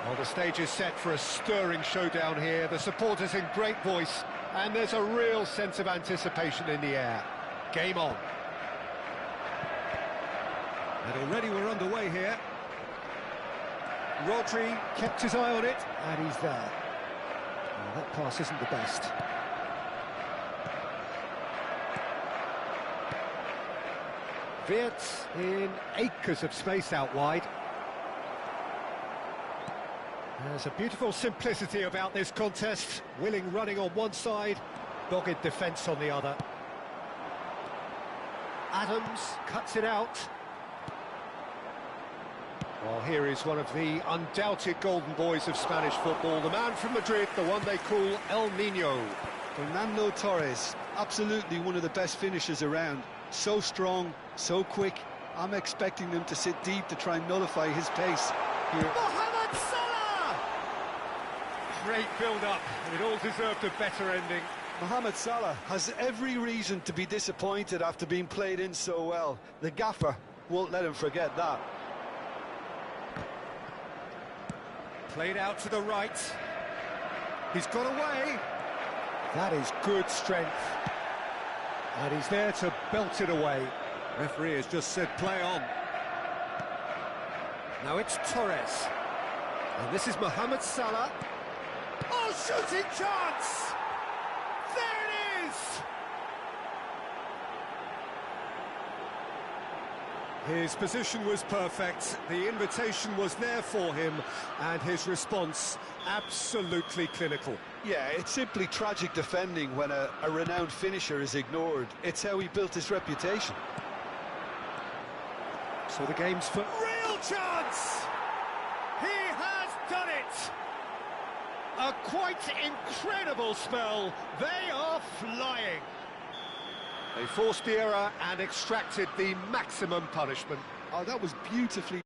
Well, the stage is set for a stirring showdown here. The supporters in great voice, and there's a real sense of anticipation in the air. Game on. And already we're underway here. Rodri kept his eye on it, and he's there. Well, that pass isn't the best. Wirtz in acres of space out wide. There's a beautiful simplicity about this contest. Willing running on one side, dogged defence on the other. Adams cuts it out. Well, here is one of the undoubted golden boys of Spanish football, the man from Madrid, the one they call El Niño. Fernando Torres, absolutely one of the best finishers around. So strong, so quick. I'm expecting him to sit deep to try and nullify his pace here. Mohamed Salah! Great build-up. It all deserved a better ending. Mohamed Salah has every reason to be disappointed after being played in so well. The gaffer won't let him forget that. Played out to the right. He's got away. That is good strength. And he's there to belt it away. Referee has just said play on. Now it's Torres. And this is Mohamed Salah. Oh, shooting chance! There it is! His position was perfect, the invitation was there for him, and his response absolutely clinical. Yeah, it's simply tragic defending when a renowned finisher is ignored. It's how he built his reputation. So the game's for real chance! He has done it! A quite incredible spell. They are flying. They forced the error and extracted the maximum punishment. Oh, that was beautifully